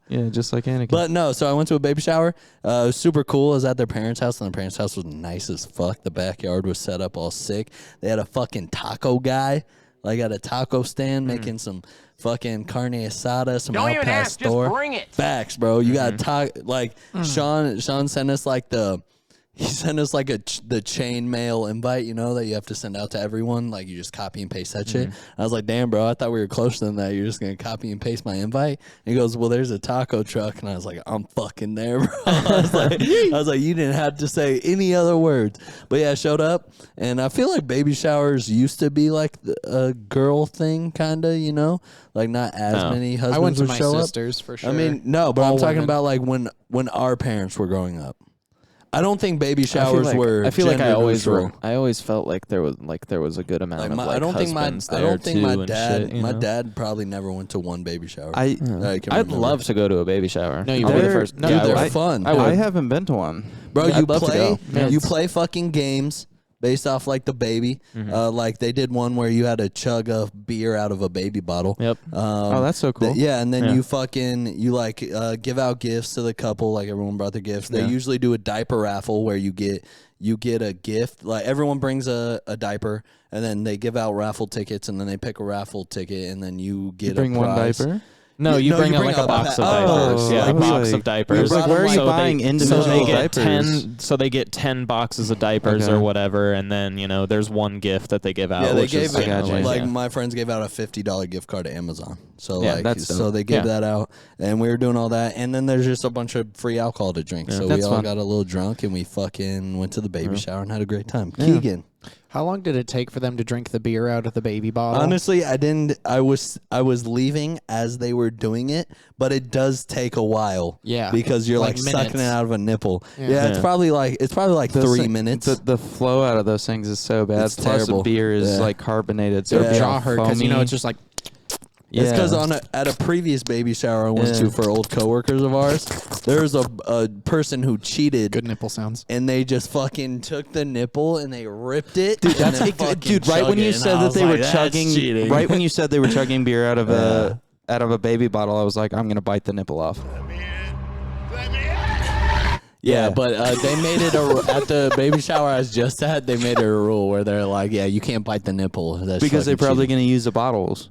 Yeah, just like Anakin. But no, so I went to a baby shower. It was super cool. I was at their parents' house, and their parents' house was nice as fuck. The backyard was set up all sick. They had a fucking taco guy, like at a taco stand, making some fucking carne asada, some al pastor. Just bring it. Facts, bro. You got Sean sent us like the chain mail invite, you know, that you have to send out to everyone. Like, you just copy and paste that shit. I was like, damn, bro, I thought we were closer than that. You're just going to copy and paste my invite? And he goes, well, there's a taco truck. And I was like, I'm fucking there, bro. I was like, you didn't have to say any other words. But yeah, I showed up. And I feel like baby showers used to be like a girl thing, kind of, you know? Like, not as many husbands I went to would my show sisters up. for sure. I mean, no, but All I'm talking women. about like when our parents were growing up. I don't think baby showers were. I feel like I always neutral. I always felt like there was a good amount of I don't think my husbands I there don't think too my and dad shit, you my know? dad probably never went to one baby shower. I that I can I'd remember. love to go to a baby shower. No, you I'll be the wouldn't. first. No, yeah, Dude, I they're would. fun. I haven't been to one. Bro, Yeah, you I'd love to play go. Yeah, you it's- play fucking games based off like the baby. Like they did one where you had to chug a beer out of a baby bottle. Yep. Oh, that's so cool. Yeah, and then Yeah. you like give out gifts to the couple. Like everyone brought their gifts. They Yeah. usually do a diaper raffle where you get a gift. Like everyone brings a diaper, and then they give out raffle tickets, and then they pick a raffle ticket, and then you get Bring a one prize. diaper. No, you bring out like a box of diapers. Yeah, a box of diapers. I was like, where are you So buying they, individual so they get diapers? So they get 10 boxes of diapers Okay. or whatever, and then there's one gift that they give out. Yeah, they which gave is, it, yeah. my friends gave out a $50 gift card to Amazon. So Yeah, like that's dope. so they gave Yeah. that out, and we were doing all that, and then there's just a bunch of free alcohol to drink. So we That's all fun. got a little drunk, and we fucking went to the baby shower and had a great time. Yeah. Keegan. How long did it take for them to drink the beer out of the baby bottle? Honestly, I didn't. I was leaving as they were doing it, but it does take a while. Yeah. because you're Like like sucking it minutes. out of a nipple. Yeah. Yeah, it's Yeah. probably like Those 3 thing- minutes. The flow out of those things is so bad. It's Plus, terrible. the beer is Yeah. like carbonated, so Yeah. it'd be jaw all hurt because foamy. it's just like It's because Yeah. at a previous baby shower I went Yeah. to for old coworkers of ours, there was a person who cheated. good nipple sounds. And they just fucking took the nipple and they ripped it. Dude, and that's then it, fucking dude. Right when chugged you it, and said I that was they like, were "That's chugging, cheating." right when you said they were chugging beer out of a baby bottle, I was like, I'm gonna bite the nipple off. Yeah, but they made it at the baby shower I was just at. They made it a rule where they're like, "Yeah, you can't bite the nipple." That's Because they're fucking probably cheating. gonna use the bottles.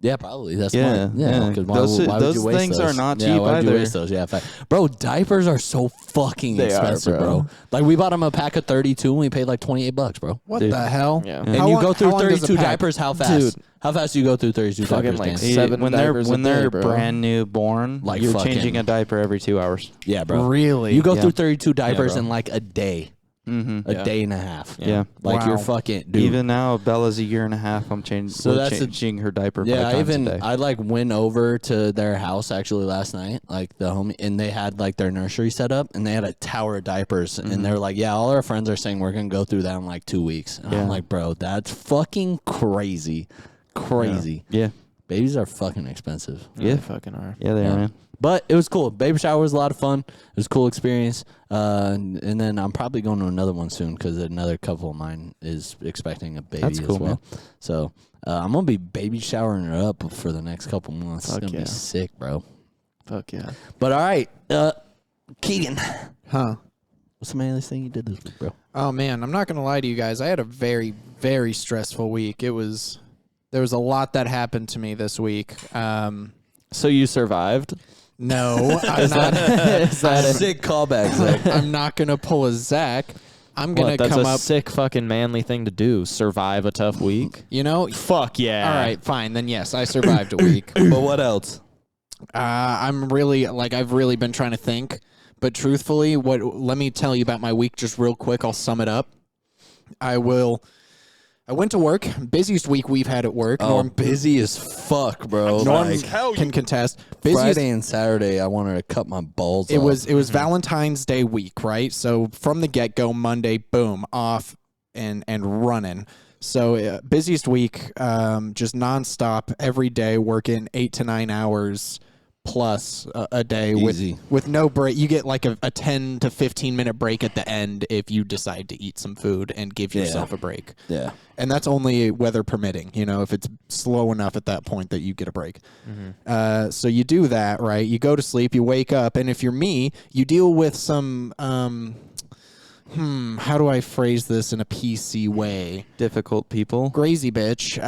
Yeah, probably. That's Yeah, smart. yeah. 'Cause Those- why would those you waste things are those? not Yeah, cheap why would you either. waste those? Yeah, bro, diapers are so fucking They are, expensive, bro. Like we bought them a pack of 32 and we paid like $28, bro. What Dude. the hell? Yeah. And How you long- go through how long does a 32 pack- diapers. How fast? Dude. How fast do you go through 32 Fucking diapers? like Dan? 7 when diapers a day, they're bro. brand new born, Like you're fucking- changing a diaper every 2 hours. Yeah, bro. Really? You go Yeah. through 32 diapers bro. in like a day, Mm-hmm. a day and a half. Yeah. Like you're Wow. fucking dude. Even now, Bella's a year and a half. I'm changing. So we're that's a- changing her diaper. Yeah, 5 times a day. I like went over to their house actually last night, like the homie, and they had like their nursery set up, and they had a tower of diapers, and they were like, "Yeah, all our friends are saying we're gonna go through that in like 2 weeks." And Yeah. I'm like, "Bro, that's fucking crazy, crazy." Yeah, Babies are fucking expensive, Yeah, they fucking are. yeah, they Yeah. are, man. but it was cool. Baby shower was a lot of fun. It was a cool experience. And then I'm probably going to another one soon because another couple of mine is expecting a baby That's cool, as well. So I'm gonna be baby showering her up for the next couple months. Fuck It's gonna yeah. be sick, bro. Fuck yeah. But all right, Keegan, Huh. what's the manliest thing you did this week, bro? Oh man, I'm not gonna lie to you guys. I had a very, very stressful week. There was a lot that happened to me this week. So you survived? No, I'm not. Sick callback, Zach. I'm not gonna pull a Zach. I'm gonna What? That's come a up. sick fucking manly thing to do. Survive a tough week. You know. Fuck yeah. All right, fine. Then yes, I survived a week. But what else? I'm really I've really been trying to think, but truthfully, let me tell you about my week just real quick. I'll sum it up. I went to work. Busiest week we've had at work. Oh, busy as fuck, bro. Norm Like, can contest. Busiest. Friday and Saturday, I wanted to cut my balls It off. was Valentine's Day week, right? So from the get go, Monday, boom, off and running. So busiest week, just nonstop every day, working 8 to 9 hours plus a day Easy. with no break. You get like a 10 to 15 minute break at the end if you decide to eat some food and give yourself a break. Yeah. And that's only weather permitting, if it's slow enough at that point that you get a break. So you do that, right? You go to sleep, you wake up, and if you're me, you deal with some, how do I phrase this in a PC way? Difficult people. Crazy bitch.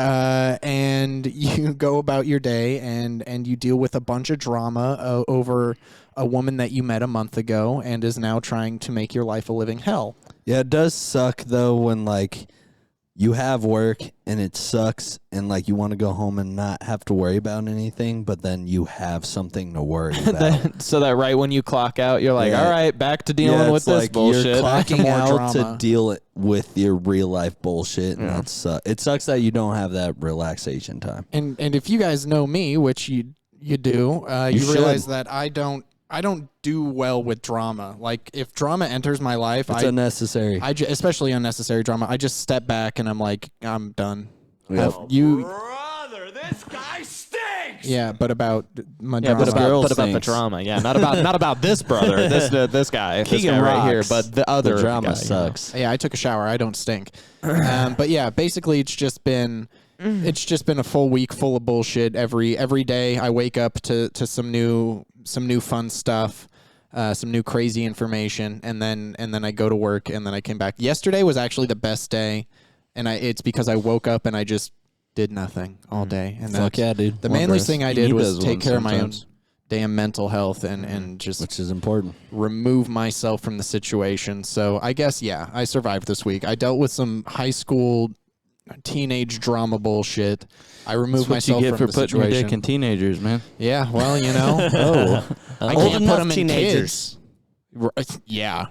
And you go about your day and you deal with a bunch of drama over a woman that you met a month ago and is now trying to make your life a living hell. Yeah, it does suck though when like you have work and it sucks and like you want to go home and not have to worry about anything, but then you have something to worry about. So that right when you clock out, you're like, Yeah. all right, back to dealing with it's this like bullshit. You're clocking More out drama. to deal with your real life bullshit, and that's it sucks that you don't have that relaxation time. And if you guys know me, which you do, you should. realize that I don't do well with drama. Like if drama enters my life, It's unnecessary. especially unnecessary drama, I just step back and I'm like, I'm done. Yep. Brother, this guy stinks! Yeah, but about my Yeah, drama. girl but about the stinks. drama. Yeah, not about this brother, this guy, this Keegan guy right here, rocks. but the other the drama guy, sucks. Yeah, I took a shower. I don't stink. But yeah, basically it's just been a full week full of bullshit. Every day I wake up to some new fun stuff, some new crazy information, and then I go to work and then I came back. Yesterday was actually the best day, and it's because I woke up and I just did nothing all day. And Fuck yeah, dude. the More manliest breath. thing I You did need was those take ones care of my own sometimes. damn mental health and just Which is important. remove myself from the situation. So I guess, yeah, I survived this week. I dealt with some high school teenage drama bullshit. I removed That's what myself you get from for the putting your situation. dick in teenagers, man. Yeah, well, I Old can't put enough them in teenagers. kids. Yeah,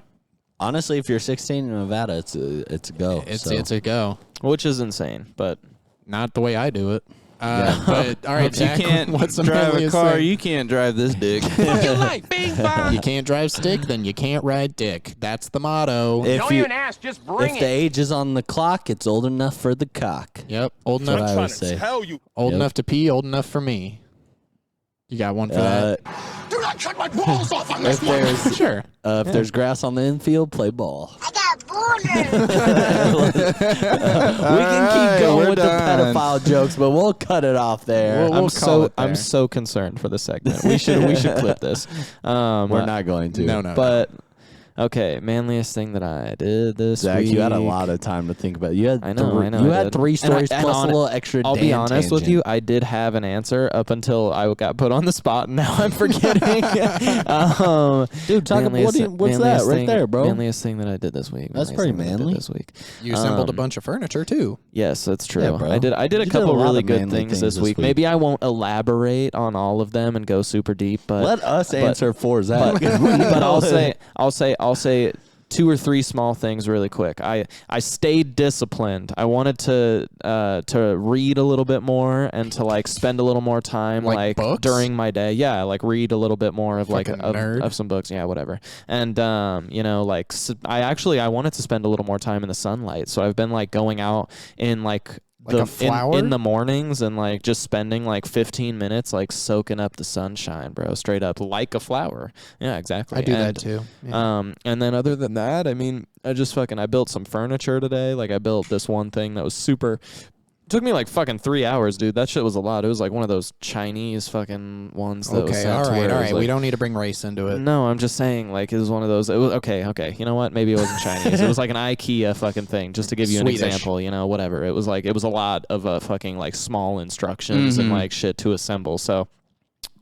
Honestly, if you're 16 in Nevada, it's a go. it's a go. which is insane. But Not the way I do it. But all right, If you Zach, can't what's the drive a manliest car, thing? you can't drive this dick. You can't drive stick, then you can't ride dick. That's the motto. if the age is on the clock, it's old enough for the cock. Yep, old That's what enough, I would say. old Yep. enough to pee, old enough for me. You got one for that? Do not cut my balls off on If there's Sure. if there's grass on the infield, play ball. I got bullied! We can keep going we're with done. the pedophile jokes, but we'll cut it off there. We'll call it there. I'm so concerned for the segment. We should clip this. We're not going to. No. But okay, manliest thing that I did this Zach, week. you had a lot of time to think about. You had I know. You I had did. 3 And stories and plus a on- little extra. I'll be Dan honest with tangent. you. I did have an answer up until I got put on the spot, and now I'm forgetting. Dude, talk about what's that manliest right thing- there, bro? Manliest thing that I did this week. That's manliest pretty thing that I did manly. this week. You assembled a Um, bunch of furniture too. Yes, that's true. Yeah, bro. I did a You did couple a lot really of good manly things things this this week. week. Maybe I won't elaborate on all of them and go super deep, but Let us answer for Zach. but I'll say 2 or 3 small things really quick. I stayed disciplined. I wanted to read a little bit more and to like spend a little more time Like books? during my day. Yeah, like read a little bit more of like Fucking nerd. of some books. Yeah, whatever. And I wanted to spend a little more time in the sunlight. So I've been like going out in like a flower? in the mornings and like just spending like 15 minutes like soaking up the sunshine, bro, straight up like a flower. Yeah, exactly. I do And, that too. Yeah. And then other than that, I mean, I built some furniture today. Like I built this one thing that was super. Took me like fucking 3 hours, dude. That shit was a lot. It was like one of those Chinese fucking ones. That was Okay, sent all to where right. it was We like- don't need to bring race into it. No, I'm just saying, like, it was one of those. It was okay. You know what? Maybe it wasn't Chinese. It was like an IKEA fucking thing, just to give you Swedish. an example. You know, whatever. It was a lot of fucking like small instructions and like shit to assemble. So,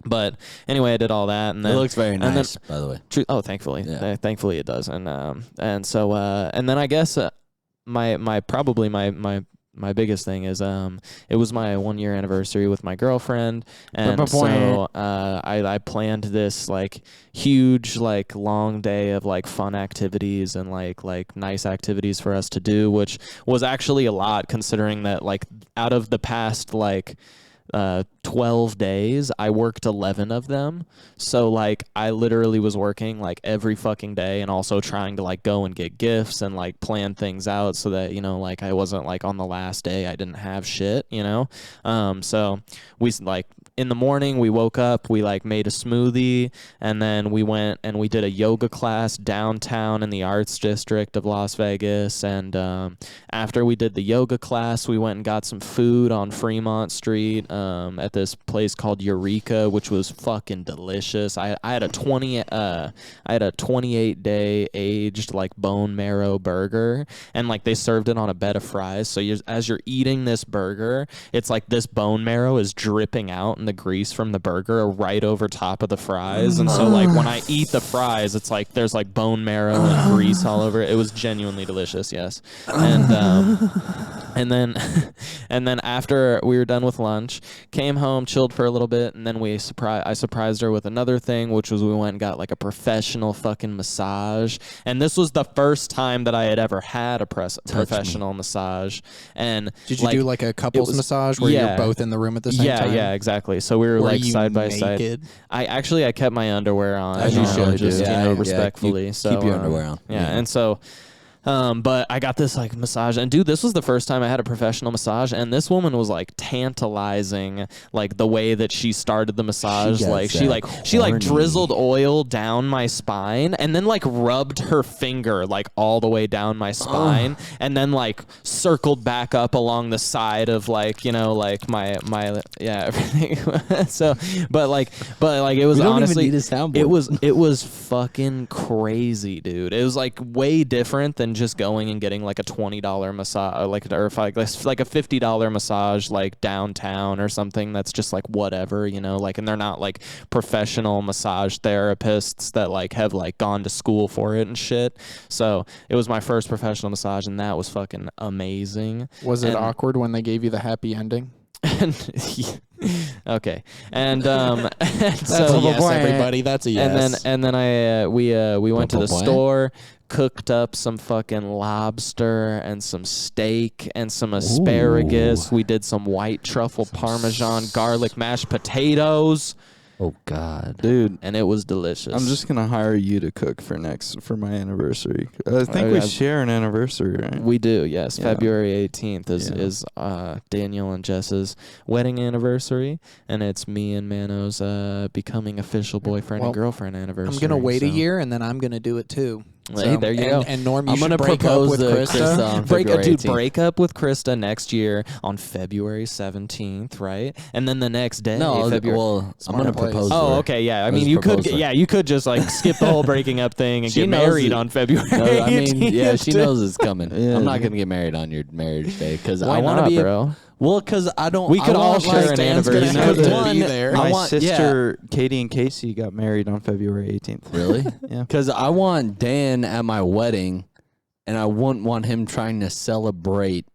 but anyway, I did all that, and It then looks very and then- nice, by the way. Oh, thankfully, Yeah. thankfully it does, and then I guess my biggest thing is it was my 1-year anniversary with my girlfriend, and so I planned this like huge like long day of like fun activities and like nice activities for us to do, which was actually a lot considering that like out of the past like 12 days, I worked 11 of them. So like I literally was working like every fucking day and also trying to like go and get gifts and like plan things out so that, you know, like I wasn't like on the last day I didn't have shit, you know? So we like in the morning we woke up, we like made a smoothie, and then we went and we did a yoga class downtown in the arts district of Las Vegas. And after we did the yoga class, we went and got some food on Fremont Street at this place called Eureka, which was fucking delicious. I had a 28-day aged like bone marrow burger, and like they served it on a bed of fries. So as you're eating this burger, it's like this bone marrow is dripping out in the grease from the burger right over top of the fries. And so like when I eat the fries, it's like there's like bone marrow and grease all over it. It was genuinely delicious, yes. And then after we were done with lunch, came home, chilled for a little bit, and then I surprised her with another thing, which was we went and got like a professional fucking massage. And this was the first time that I had ever had a professional massage. And did you do like a couples massage where you're both in the room at the same time? Yeah, exactly. So we were like side by side. I kept my underwear on. As you should, just respectfully. So keep your underwear on. Yeah, and so. But I got this like massage, and dude, this was the first time I had a professional massage, and this woman was like tantalizing, like the way that she started the massage. She drizzled oil down my spine, and then like rubbed her finger like all the way down my spine, and then like circled back up along the side of like like my everything. So, but it was honestly even need a soundboard. it was fucking crazy, dude. It was like way different than just going and getting like a $20 massage, like a $50 massage like downtown or something that's just like whatever, like, and they're not like professional massage therapists that like have like gone to school for it and shit. So it was my first professional massage, and that was fucking amazing. Was it awkward when they gave you the happy ending? Okay, and that's so a yes, everybody. That's a yes. And then we went to the store, cooked up some fucking lobster and some steak and some asparagus. We did some white truffle parmesan garlic mashed potatoes. Oh God, dude, and it was delicious. I'm just gonna hire you to cook for my anniversary. I think we share an anniversary, right? We do, yes. Yeah. February 18th is Daniel and Jess's wedding anniversary, and it's me and Mano's becoming official boyfriend and girlfriend anniversary. I'm gonna wait a year, and then I'm gonna do it too. Hey, there you go. And Norm, I'm going to break up with Krista. Break up with Krista next year on February 17th, right? And then the next day, I'm going to propose. Oh, okay, yeah. I mean, you could just like skip the whole breaking up thing and get married on February 18th. She knows it's coming. I'm not going to get married on your marriage day because I want to be bro. Well, because I don't. We could all share an anniversary. Be there. My sister Katie and Casey got married on February 18th. Really? Yeah. Because I want Dan at my wedding, and I wouldn't want him trying to celebrate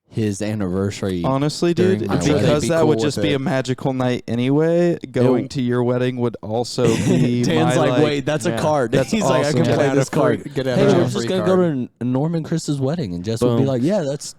his anniversary. Honestly, dude, because that would just be a magical night anyway. Going to your wedding would also be. Dan's like, wait, that's a card. He's like, I can play this card. Hey, we're just gonna go to Norman Chris's wedding, and Jess would be like, yeah, that's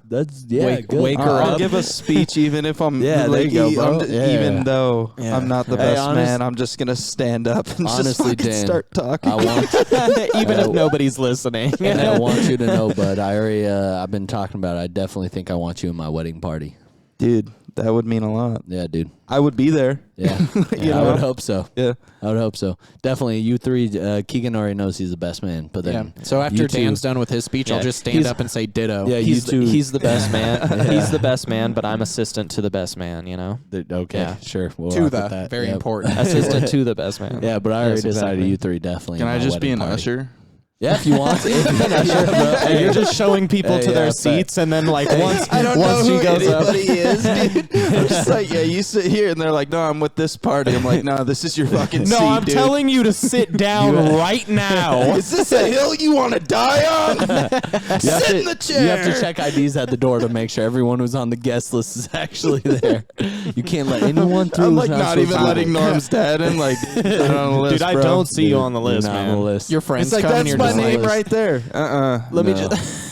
good. Wake her up. I'll give a speech even if I'm there you go, bro. Even though I'm not the best man, I'm just gonna stand up and just fucking start talking. Even if nobody's listening. And I want you to know, bud. I've been talking about it. I definitely think I want you in my wedding party. Dude, that would mean a lot. Yeah, dude. I would be there. Yeah. I would hope so. Yeah. I would hope so. Definitely, you three, Keegan already knows he's the best man. But then, so after Dan's done with his speech, I'll just stand up and say ditto. Yeah, he's the best man. He's the best man, but I'm assistant to the best man, Okay, sure. We'll to the, very important. Assistant to the best man. Yeah, but I already decided you three definitely. Can I just be an usher? Yeah, if you want to. And you're just showing people to their seats, and then like once she goes up, is, dude. I'm just like, yeah, you sit here, and they're like, no, I'm with this party. I'm like, no, this is your fucking seat, I'm dude. telling you to sit down right now. Is this a hill you want to die on? Sit in the chair. You have to check IDs at the door to make sure everyone who's on the guest list is actually there. You can't let anyone through. I'm like not even letting Norm's dad in. Like, on the list, dude, I don't see you on the list, man. On the list. Your friends it's like come that's my name right there. Let me just.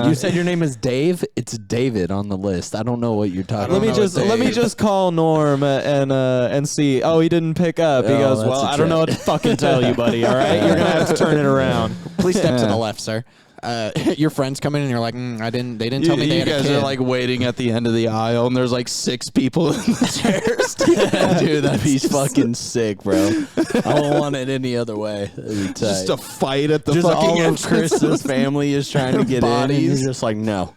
You said your name is Dave. It's David on the list. I don't know what you're talking about. Let me just call Norm and see. Oh, he didn't pick up. He goes, well, I don't know what to fucking tell you, buddy. All right, you're gonna have to turn it around. Please step to the left, sir. your friends come in and you're like, they didn't tell me they you had a guys kid. are like waiting at the end of the aisle, and there's like 6 people in the chairs. Dude, that'd be fucking sick, bro. I don't want it any other way. That'd be tight. Just a fight at the Just fucking all of entrance. Chris's family is trying to get in. And Bodies. you're just like, no.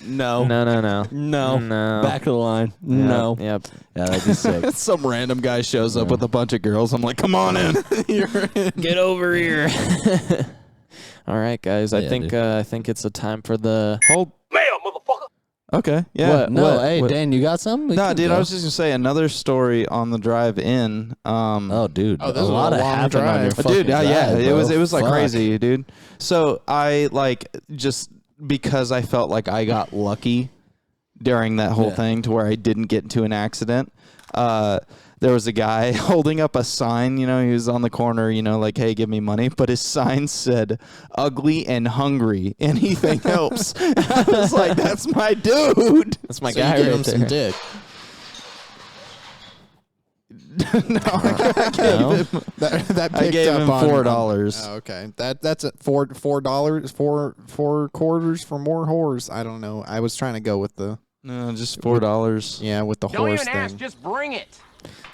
No. No. Back of the line. No. Yep. Yeah, that'd be sick. Some random guy shows up with a bunch of girls. I'm like, come on in. Get over here. All right, guys. I Yeah, think dude. I think it's a time for the Hold. Mail, motherfucker. Okay. Yeah. What? No, hey, What? Dan, you got something? We No, can dude, go. I was just gonna say another story on the drive in. Oh, dude. Oh, this a is a lot of long happened on your drive. fucking Dude, yeah, drive, it was bro. like Fuck. crazy, dude. So I like just because I felt like I got lucky during that whole Yeah. thing to where I didn't get into an accident. There was a guy holding up a sign, he was on the corner, like, hey, give me money. But his sign said, ugly and hungry. Anything helps. I was like, that's my dude. That's my So guy you gave right him some there. dick. That I picked gave up him on $4. Oh, okay, that's at $4 4 quarters for more whores. I don't know. I was trying to go with the No, just $4. with the Don't horse even ask, thing. just bring it.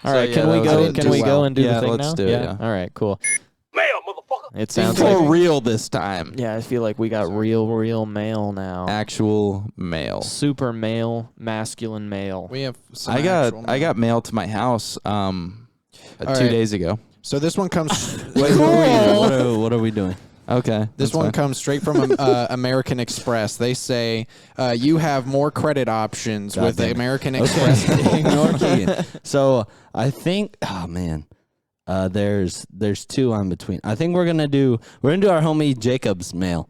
All So, right, yeah, can we that was go? it. Can we go and do Yeah, the thing let's now? do it, yeah. All right, cool. Mail, motherfucker. It sounds For like real this time. I feel like we got real mail now. Actual mail. Super male, masculine male. We have. Some I actual got mail to my house 2 right. days ago. So this one comes. Wait, what are we doing? Okay. This that's one fine. comes straight from American Express. They say you have more credit options with damn it. American Express. Ignore Keegan. So I think, oh man, there's 2 on between. I think we're gonna do our homie Jacob's mail.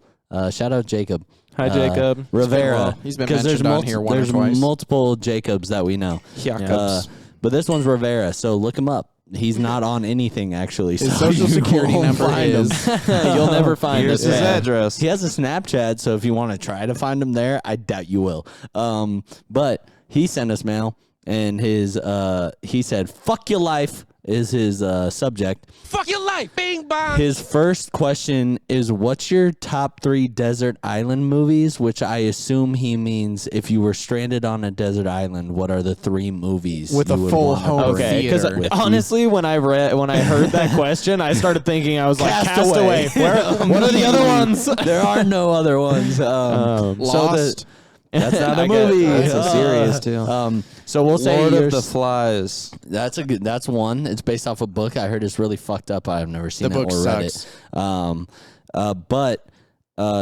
Shout out Jacob. Hi, Jacob. Rivera. He's been 'Cause mentioned on here one or there's twice. multiple Jacobs that we know. Jacobs. But this one's Rivera, so look him up. He's not on anything actually. His so social you security won't number find is. him. You'll never find Here's this his man. address. He has a Snapchat, so if you want to try to find him there, I doubt you will. But he sent us mail, and he said, "Fuck your life" is his subject. Fuck your life, bing bong. His first question is, "What's your top 3 desert island movies?" Which I assume he means if you were stranded on a desert island, what are the 3 movies With you a would full wanna home bring? Okay, because theater. honestly, when I heard that question, I started thinking I was like, Castaway. Castaway. What are the other ones? There are no other ones. Lost. That's not a I get- movie. that's a series, too. So we'll say Lord yours- of the Flies. That's one. It's based off a book. I heard it's really fucked up. I've never seen The it book or read sucks. it.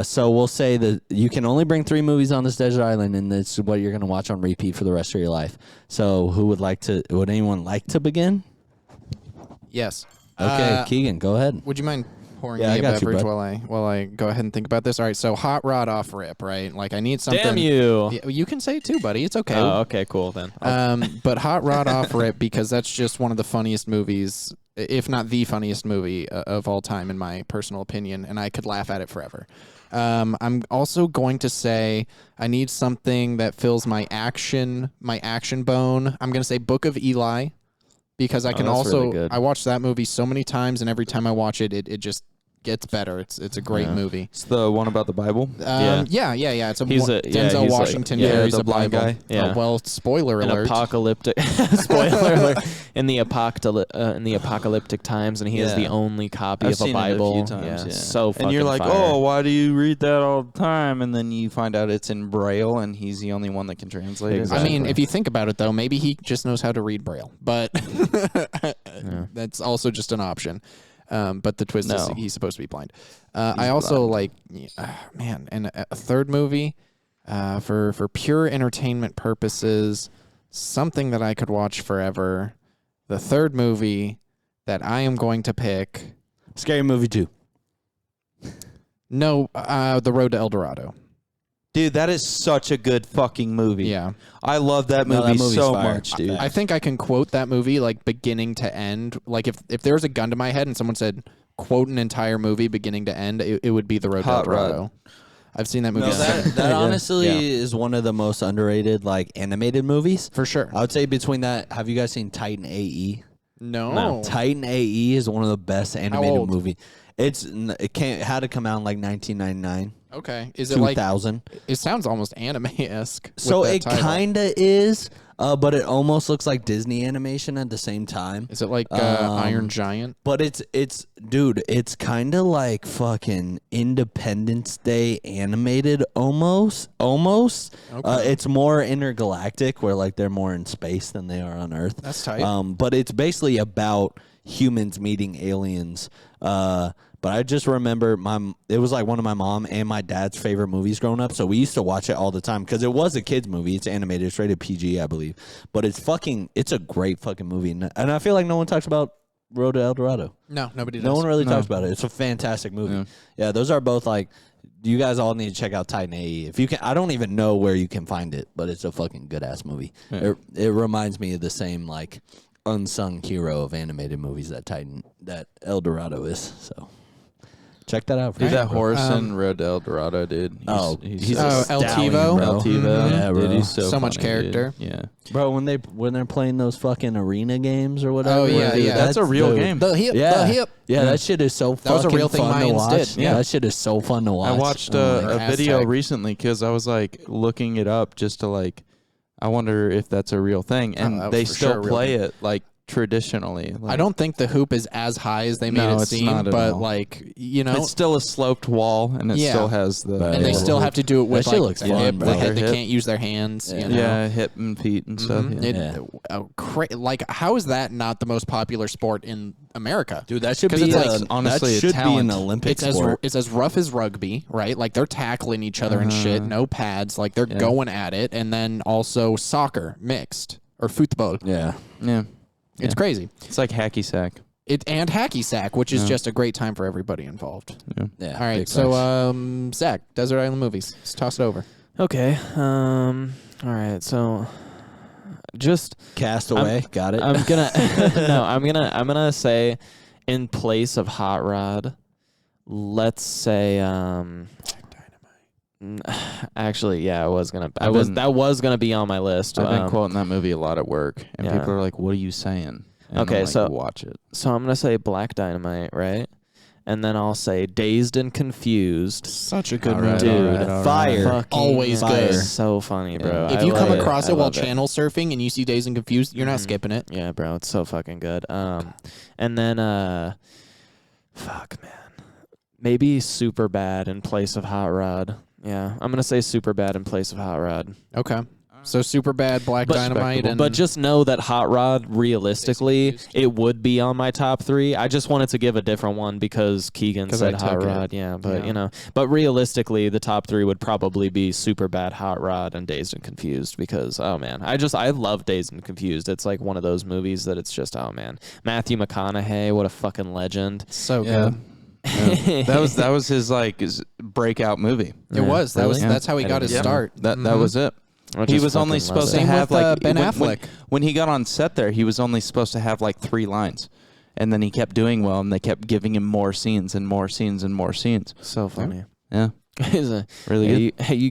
So we'll say that you can only bring 3 movies on this desert island, and it's what you're gonna watch on repeat for the rest of your life. So would anyone like to begin? Yes. Okay, Keegan, go ahead. Would you mind pouring Yeah, me I a got you, beverage bud. while I go ahead and think about this? All right. So hot rod off rip, right? Like I need something. Damn you. Yeah, you can say it too, buddy. It's okay. Oh, okay, cool then. But Hot Rod Off Rip, because that's just one of the funniest movies, if not the funniest movie of all time, in my personal opinion, and I could laugh at it forever. I'm also going to say I need something that fills my action bone. I'm going to say Book of Eli, because I can that's also really good. I watched that movie so many times, and every time I watch it, it just gets better. It's a great movie. It's the one about the Bible. Yeah. It's He's Denzel he's like- Washington yeah, carries the the blind Bible. guy. Yeah. Well, spoiler An alert. apocalyptic spoiler alert in the apocalyptic times, and he is the Yeah. only copy I've of a seen it a few Bible. times, yeah. So fucking And you're like, fire. oh, why do you read that all the time? And then you find out it's in Braille, and he's the only one that can translate it. Exactly. I mean, if you think about it, though, maybe he just knows how to read Braille, but that's also just an option. But the twist is No. he's supposed to be blind. I also man, and a third movie for pure entertainment purposes, something that I could watch forever. The third movie that I am going to pick, Scary Movie 2. no, The Road to El Dorado. Dude, that is such a good fucking movie. Yeah. I love that No, that movie movie's so fire. much, dude. I think I can quote that movie like beginning to end. Like if there was a gun to my head and someone said quote an entire movie beginning to end, it would be The Road to El Hot Rod. Dorado. I've seen that movie No, that Yeah. honestly Yeah. is one of the most underrated animated movies. for sure. I would say between that, have you guys seen Titan AE? No. Titan AE is one of the best animated old? movie. It had to come out in 1999. Okay. Is it like 2000. it sounds almost anime-esque. So with that it title. kind of is, but it almost looks like Disney animation at the same time. Is it like Iron Giant? But it's dude, it's kind of like fucking Independence Day animated almost. Okay. It's more intergalactic where like they're more in space than they are on Earth. That's tight. But it's basically about humans meeting aliens. But I just remember it was like one of my mom and my dad's favorite movies growing up. So we used to watch it all the time because it was a kids movie. It's animated. It's rated PG, I believe. But it's a great fucking movie. And I feel like no one talks about Road to El Dorado. No, nobody does. No one really talks about it. It's a fantastic movie. Yeah, those are both like, you guys all need to check out Titan AE. If you can, I don't even know where you can find it, but it's a fucking good ass movie. Yeah. It reminds me of the same like unsung hero of animated movies that El Dorado is. So check that out. For Dude, sure, that bro. horse in Road to El Dorado, dude. He's Oh, a El stallion, Tivo? bro. El Tivo. Yeah, bro. Dude, he's so much funny, character. dude. Yeah. Bro, when they're playing those fucking arena games or whatever. Oh, yeah, dude, yeah. That's a real dude, game. The hip, Yeah, the hip. yeah, that shit is so fucking was a real thing fun to Mayans watch. did, yeah. That shit is so fun to watch. I watched Oh my a God. video Hashtag. recently because I was like looking it up just to like, I wonder if that's a real thing. And that was they for still sure a real play thing. it like traditionally. Like, I don't think the hoop is as high as they made No, it it's seem, not at but all. like you know, It's still a sloped wall, and it Yeah. still has the. Right. and they Yeah. still have to do it with That shit like looks the fun, hip. bro. They Their hip. can't use their hands. Yeah. You know? Yeah, hip and feet and stuff. Mhm. Yeah. Like, how is that not the most popular sport in America? Dude, that should 'Cause be it's like, honestly, that a should be an talent. Olympic It's sport. as rough as rugby, right? Like they're tackling each other and shit, no pads. Like they're Yeah. going at it, and then also soccer mixed or football. Yeah. Yeah. It's Yeah. crazy. It's like hacky sack. It and hacky sack, which is Yeah. just a great time for everybody involved. Yeah. Yeah. All right, big so facts. Zach, Desert Island Movies. Let's toss it over. Okay. All right. So, just Castaway, got it. I'm gonna no. I'm gonna say, in place of Hot Rod, let's say actually, yeah, that was gonna be on my list. I've been quoting that movie a lot at work, and yeah. people are like, "What are you saying?" And Okay, I'm like, so- watch it. So I'm gonna say Black Dynamite, right? And then I'll say Dazed and Confused. Such a good All right, movie. Dude, all right, all right. Fire. Fucking Always Fire. good. So funny, bro. If I you come love across I it while love channel surfing and you see Dazed and Confused, you're not skipping it. Yeah, bro, it's so fucking good. And then fuck, man, maybe Super Bad in place of Hot Rod. Yeah, I'm gonna say Super Bad in place of Hot Rod. Okay. So Super Bad, Black Dynamite, and But just know that Hot Rod, realistically, Confused. it would be on my top 3. I just wanted to give a different one because Keegan 'Cause said I Hot took it. Rod. Yeah, but Yeah. but realistically, the top 3 would probably be Super Bad, Hot Rod, and Dazed and Confused because, oh man, I love Dazed and Confused. It's like one of those movies that it's just, oh man. Matthew McConaughey, what a fucking legend. so Yeah. good. Yeah. that was his his breakout movie. It was. That was. Really? That's how he I got didn't his know. start. That Mhm. was it. I He just was only fucking love supposed it. to Same have with, like Ben Affleck. When he got on set there, he was only supposed to have like 3 lines, and then he kept doing well, and they kept giving him more scenes and more scenes and more scenes. So funny. Yeah, He's a, really hey, good.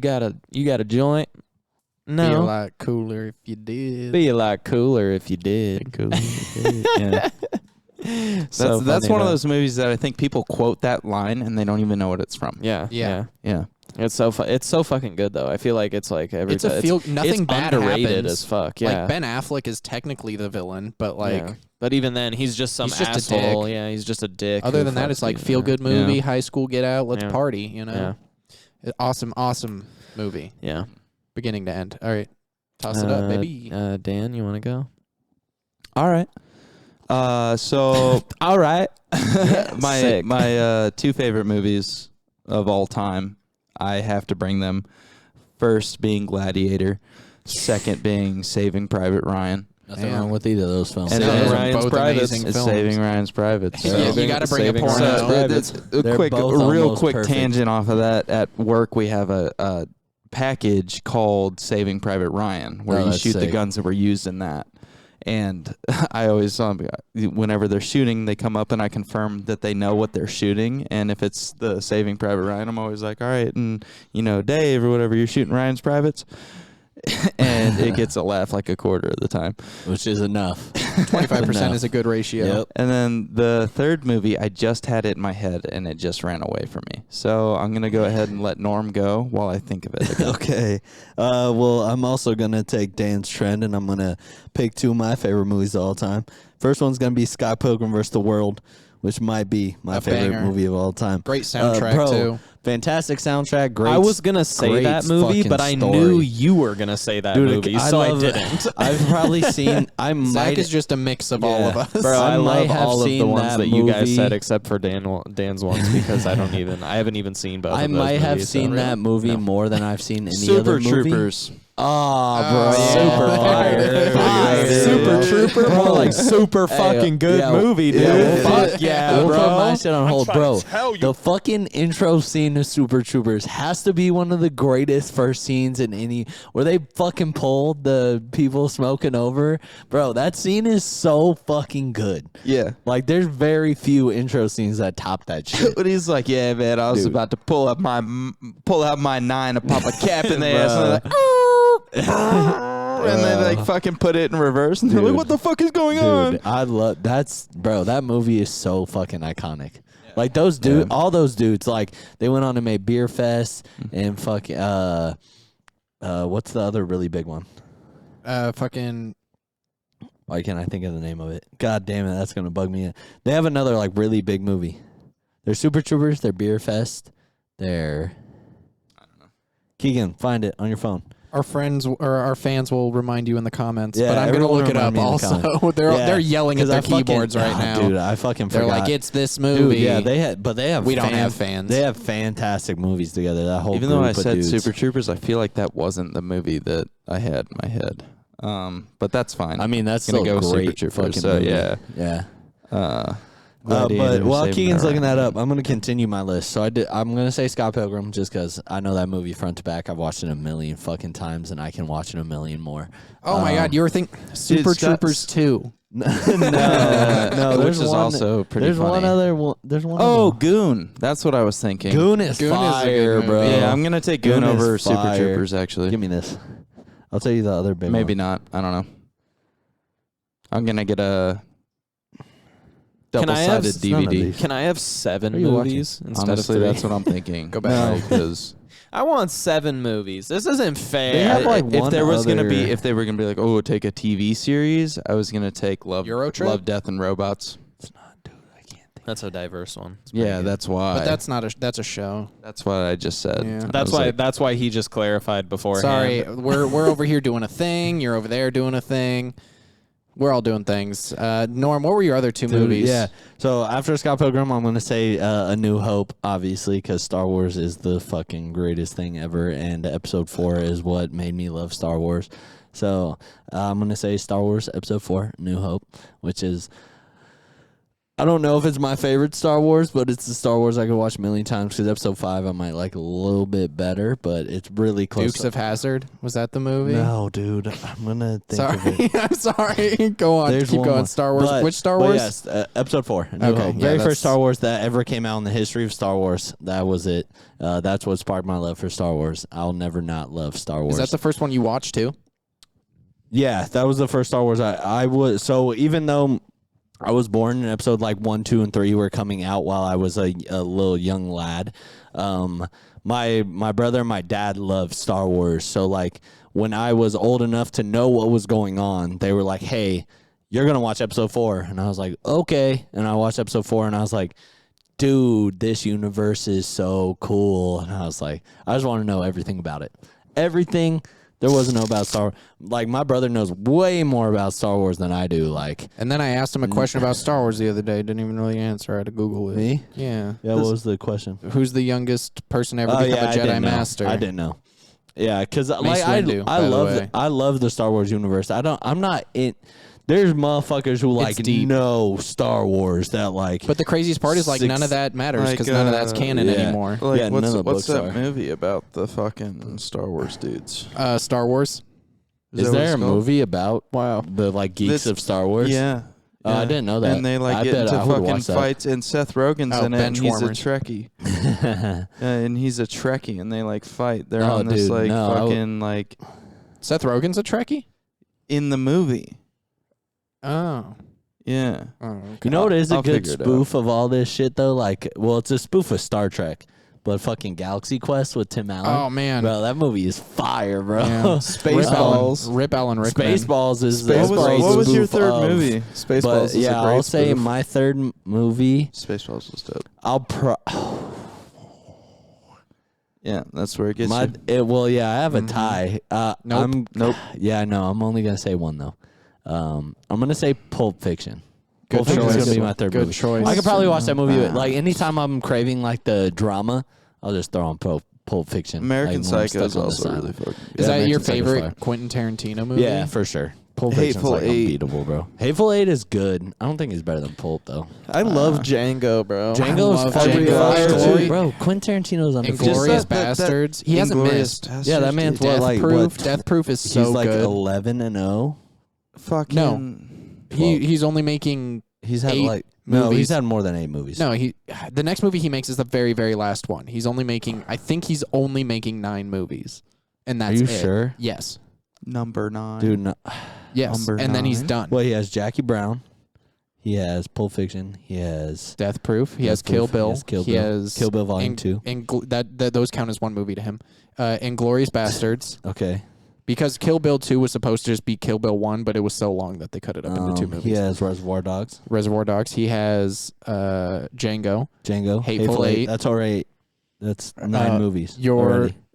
you got a joint? Be a No. lot cooler if you did. Be a lot cooler if you did. Yeah. That's one of those movies that I think people quote that line and they don't even know what it's from. Yeah, Yeah. Yeah. It's so it's so fucking good though. I feel like it's like every It's a feel. Nothing it's bad underrated happens. as fuck. Yeah, Like Ben Affleck is technically the villain, but like yeah. But even then, he's just some He's just a asshole. dick. Yeah, he's just a dick. other who than that, fucks it's like you, feel good movie, Yeah. high school, get out, let's Yeah. party. You know, awesome movie, Yeah. beginning to end. All right, toss it up, baby. Dan, you want to go? All right. So All right. my Sick. my 2 favorite movies of all time, I have to bring them. First being Gladiator, second being Saving Private Ryan. Nothing Damn. wrong with either of those films. And Saving then Ryan's both Privates. amazing It's films. Saving Ryan's Privates. Yeah, So- you gotta bring a Saving porno. Ryan's So, Privates. a They're quick, both real almost quick perfect. tangent off of that. At work, we have a package called Saving Private Ryan, where Oh, you that's shoot the sick. guns that were used in that. And I always, whenever they're shooting, they come up and I confirm that they know what they're shooting. And if it's the Saving Private Ryan, I'm always like, all right, and Dave or whatever, you're shooting Ryan's Privates. And it gets a laugh like a quarter of the time. Which is enough. 25% is a good ratio. Yep. And then the third movie, I just had it in my head, and it just ran away from me. So I'm going to go ahead and let Norm go while I think of it again. Okay. Well, I'm also going to take Dan's trend, and I'm going to pick two of my favorite movies of all time. First one's going to be Scott Pilgrim vs. the World, which might be my favorite banger. movie of all time. Great soundtrack, bro, too. Fantastic soundtrack. Great. I was gonna say great that movie, fucking but I story. knew you were gonna say that Dude, movie, so I love- didn't. I've probably seen. I Zach might. is just a mix of all of us. Bro, I might love have all of the seen ones that that you guys movie. said, except for Dan's ones, because I haven't even seen both. I of those might have movies, seen so. that movie No. more than I've seen any Super other movie. Troopers. Oh, bro. yeah. Super Fire. fire. Super Trooper, Bro, more like super Hey, fucking good yeah, movie, dude. yeah, we'll Fuck put- yeah, we'll bro. put my shit on hold, trying bro. to tell you. The fucking intro scene to Super Troopers has to be one of the greatest first scenes in any. Where they fucking pulled the people smoking over, bro. That scene is so fucking good. Yeah. Like, there's very few intro scenes that top that shit. But he's like, yeah, man, I was Dude. about to pull out my 9 and pop a cap in their ass. And they're like, and they like fucking put it in reverse. And they're like, Dude. what the fuck is going on? Dude, I love bro. That movie is so fucking iconic. Like those dudes, all those dudes, like they went on and made Beer Fest and fucking what's the other really big one? Fucking Why can't I think of the name of it? God damn it, that's gonna bug me. They have another like really big movie. They're Super Troopers. They're Beer Fest. They're I don't know. Keegan, find it on your phone. our friends or our fans will remind you in the comments. Yeah, but I'm gonna everyone look it up remind me in the also. comments. they're Yeah, yelling at 'cause their I fucking- keyboards right oh, now. dude. I fucking They're forgot. like, it's this movie. Dude, yeah, they have. We don't have fans. They have fantastic movies together. That whole Even though I group of said dudes. Super Troopers, I feel like that wasn't the movie that I had in my head. But that's fine. I mean, that's Gonna still go Super great Troopers, fucking so movie. yeah. Yeah. Gladiator, But while Saving Keegan's looking that Ryan. up, I'm going to continue my list. So I'm going to say Scott Pilgrim just because I know that movie front to back. I've watched it a million fucking times, and I can watch it a million more. Oh my God, you were thinking Super Scott- Troopers 2. no, there's Which is one, also pretty There's funny. one other one. There's one. Oh, other Goon. That's what I was thinking. one. Goon is Goon is a fire, good bro. movie. Yeah, I'm gonna take Goon Goon is over Super fire. Troopers. Actually, Give me this. I'll tell you the other big maybe one. not. I don't know. I'm gonna get a Can I have double-sided none of DVD. these? Can I have 7 What are you movies instead Honestly, of 3? that's what I'm thinking. Go back. No, because I want 7 movies. This isn't fair. They have, like, if one there was gonna be, other- if they were gonna be like, oh, take a TV series, I was gonna take Love, Eurotrip? Death, and Robots. That's a diverse one. Yeah, that's why. But that's a show. That's what I just said. Yeah. I That's was why. like, That's why he just clarified beforehand. Sorry, we're over here doing a thing. You're over there doing a thing. We're all doing things. Norm, what were your other two Dude, movies? Yeah. So after Scott Pilgrim, I'm going to say A New Hope, obviously, because Star Wars is the fucking greatest thing ever, and Episode 4 is what made me love Star Wars. So I'm going to say Star Wars Episode 4, New Hope, which is, I don't know if it's my favorite Star Wars, but it's the Star Wars I could watch a million times, because Episode 5 I might like a little bit better, but it's really close. Dukes of Hazzard. Was that the movie? No, dude. I'm going to think of it. Sorry, I'm sorry. Go on. There's Keep one going. more. Star Wars. But- Which Star but Wars? yes, Episode 4. New Okay, Hope. yeah, Very that's- first Star Wars that ever came out in the history of Star Wars. That was it. That's what sparked my love for Star Wars. I'll never not love Star Wars. Is that the first one you watched too? Yeah, that was the first Star Wars I was. So even though I was born in episode like 1, 2, and 3 were coming out while I was a little young lad, my brother and my dad loved Star Wars. So like when I was old enough to know what was going on, they were like, "Hey, you're gonna watch episode 4," and I was like, "Okay," and I watched episode 4, and I was like, "Dude, this universe is so cool," and I was like, I just want to know everything about it, everything. There wasn't no about Star Wars. Like, my brother knows way more about Star Wars than I do. Like, And then I asked him a question about Star Wars the other day. Didn't even know the answer. I had to Google it. me? Yeah. Yeah, what was the question? Who's the youngest person ever to become a I didn't Jedi know. Master? I didn't know. Yeah, because like Mace Windu, by the way. I love the Star Wars universe. I'm not in. There's motherfuckers who like deep. know Star Wars that like. But the craziest part is like Six- none of that matters Like, because none of that's canon yeah. anymore. like, Yeah, none of the what's books that are. movie about the fucking Star Wars dudes? Star Wars. is that what there it's a called? movie about the like geeks This- of Star Wars? Yeah. Oh, I didn't know that. And they like I get bet into I would fucking watch that. fights, and Seth Rogen's Oh, in it, and he's a Benchwarmers. Trekkie. And he's a Trekkie, and they like fight. They're Oh, on this dude, like no, I would- fucking like Seth Rogen's a Trekkie? in the movie. Oh. Yeah. Okay. You know what is a I'll good figure it out. spoof of all this shit though? Like, well, it's a spoof of Star Trek, but fucking Galaxy Quest with Tim Allen. Oh man. Bro, that movie is fire, bro. Yeah. Spaceballs. Rip Alan Rickman. Spaceballs is What the was, great what was your spoof third of- movie? Spaceballs But is yeah, a great I'll say spoof. my third movie. Spaceballs was dope. I'll Yeah, that's where it gets you. well, yeah, I have a tie. Nope. Nope. Yeah, no, I'm only gonna say one though. I'm gonna say Pulp Fiction. Good Pulp Fiction's choice. gonna be my third Good movie. choice. I could probably watch that movie. Like anytime I'm craving like the drama, I'll just throw on Pulp Fiction. American like, when I'm Psycho is stuck on this also island. really fucking Is that American your Psycho's favorite fire. Quentin Tarantino movie? Yeah, for sure. Pulp Fiction's Hateful like Eight. unbeatable, bro. Hateful Eight is good. I don't think he's better than Pulp though. I love Django, bro. Django's love fucking Django. fire Django. too, bro. Quentin Tarantino's undefeated. Inglorious Just that- Bastards. He hasn't Inglourious missed. Bastards, Yeah, that man's dude. what, Death like Proof. what? Death Proof is He's so like good. 11-0. Fucking No. He's only making He's had 8 like no, movies. he's had more than 8 movies. No, the next movie he makes is the very, very last one. He's only making, I think he's only making 9 movies. And that's you it. sure? Yes. number 9. Dude, no. Yes. Number And then he's 9? done. Well, he has Jackie Brown. He has Pulp Fiction. He has Death Proof. He Death has Kill Proof. Bill. He has Kill He Bill. has Kill Bill Volume 2. That those count as one movie to him. Inglorious Bastards. Okay. Because Kill Bill 2 was supposed to just be Kill Bill 1, but it was so long that they cut it up into 2 movies. He has Reservoir Dogs. Reservoir Dogs. He has Django. Django. Hateful Eight. That's all right. That's 9 movies. Your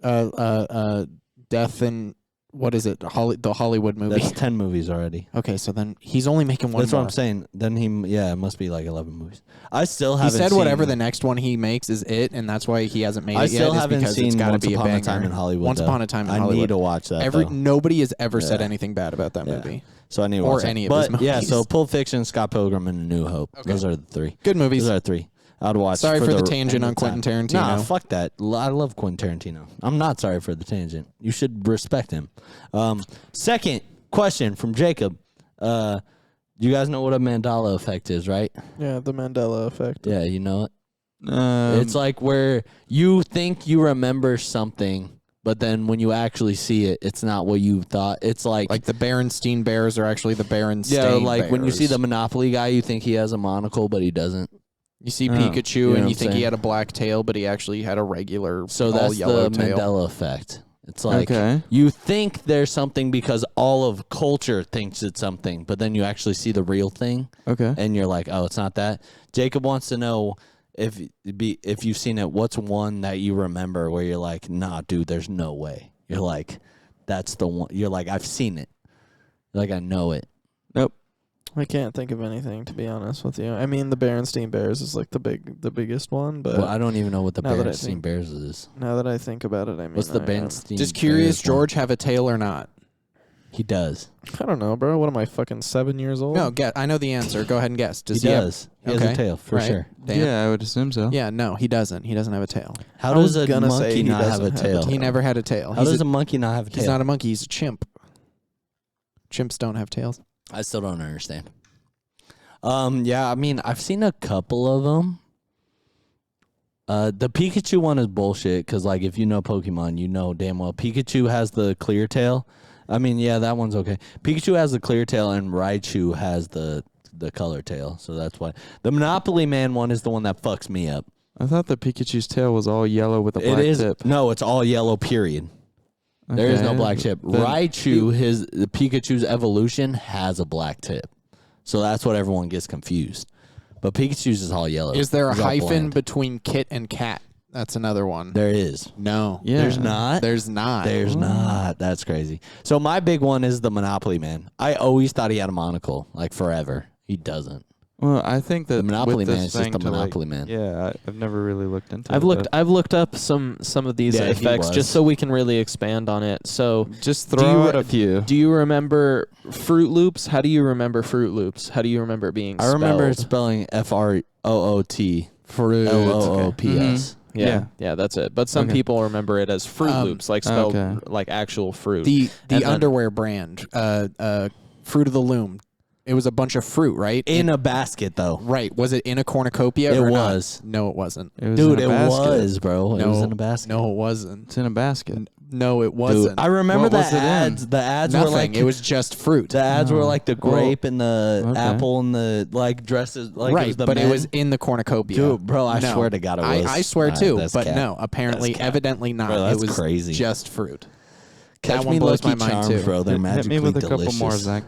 already. Death and what is it? The Hollywood movie. That's 10 movies already. Okay, so then he's only making one That's more. what I'm saying. Then it must be like 11 movies. I still He haven't said seen, whatever the next one he makes is it, and that's why he hasn't made I it still yet. Is haven't because seen it's got to Once be a Upon a banger. Time in Hollywood. Once though. Upon a Time in I Hollywood. need to watch that. though. Nobody has ever said Yeah. anything bad about that Yeah. movie. So I need to or watch that. any of but his yeah, movies. so Pulp Fiction, Scott Pilgrim, and A New Hope. Okay. Those are the 3. Good movies. Those are 3. I'd watch. Sorry for the end tangent of on Quentin time. Tarantino. Nah, fuck that. I love Quentin Tarantino. I'm not sorry for the tangent. You should respect him. Second question from Jacob. You guys know what a Mandela effect is, right? Yeah, the Mandela effect. Yeah, you know it. It's like where you think you remember something, but then when you actually see it, it's not what you thought. It's like Like the Berenstein Bears are actually the Berenstain yeah, like when you see Bears. the Monopoly guy, you think he has a monocle, but he doesn't. You see Oh, Pikachu you know and what you I'm think he saying? had a black tail, but he actually had a regular So all that's yellow the tail. Mandela effect. It's like Okay. you think there's something because all of culture thinks it's something, but then you actually see the real thing, Okay. and you're like, oh, it's not that. Jacob wants to know if you've seen it. What's one that you remember where you're like, nah, dude, there's no way. You're like, that's the one. You're like, I've seen it. You're like, I know it. Nope. I can't think of anything, to be honest with you. I mean, the Berenstein Bears is like the biggest one, but Well, I don't even know what the now that I Berenstein think- Bears is. now that I think about it, I mean, What's the I, Berenstein? Just curious, Bears one? George have a tail or not? He does. I don't know, bro. What am I, fucking 7 years old? No, I know the answer. Go ahead and guess. Does He have- does. He has Okay. a tail for Right. sure. Dan? Yeah, I would assume so. Yeah, no, he doesn't. He doesn't have a tail. How I does was a gonna say monkey he not have doesn't a have a tail? tail. He never had a tail. How does a monkey not have a tail? He's not a monkey. He's a chimp. Chimps don't have tails. I still don't understand. Yeah, I mean, I've seen a couple of them. The Pikachu one is bullshit because, like, if you know Pokemon, you know damn well Pikachu has the clear tail. I mean, yeah, that one's okay. Pikachu has the clear tail and Raichu has the color tail, so that's why. The Monopoly Man one is the one that fucks me up. I thought the Pikachu's tail was all yellow with a black It is tip. no, it's all yellow. Period. There is no Okay. black tip. Then- Raichu, the Pikachu's evolution has a black tip, so that's what everyone gets confused. But Pikachu's is all yellow. Is there a He's all hyphen bland. between kit and cat? That's another one. There is. No. Yeah. There's not. There's not. There's not. That's crazy. So my big one is the Monopoly Man. I always thought he had a monocle, like forever. He doesn't. Well, I think that The Monopoly with Man this is just thing the to, like- Monopoly Man. Yeah, I've never really looked into I've it. looked. but I've looked up some of these Yeah, he effects was. just so we can really expand on it. So, Just Do throw you out re- a few. do you remember Fruit Loops? How do you remember Fruit Loops? How do you remember it being I spelled? remember spelling FROOT. Fruit. LOOPS. Yeah, that's it. But some Okay. people remember it as Fruit Loops, like spelled Okay. like actual fruit. The And then- underwear brand, Fruit of the Loom. It was a bunch of fruit, right? In a basket, though. Right. Was it in a cornucopia? It or not? was. No, it wasn't. It was Dude, in it a basket. was, bro. It No, was in a basket. No, it wasn't. It's in a basket. No, it wasn't. Dude, I remember What the was it in? ads. The ads Nothing. were like It was just fruit. the ads were Oh. like the grape and the Okay. apple and the like dresses. Like right, it was the but men. it was in the cornucopia. Dude, bro, I No. swear to God it was. I swear Nah, too, that's but cap. no, apparently, That's cap. evidently not. Bro, that's it was crazy. just fruit. Catch that one me blows Lucky my mind, Charms, too. bro. They're Hit magically me with a delicious. couple more, Zach.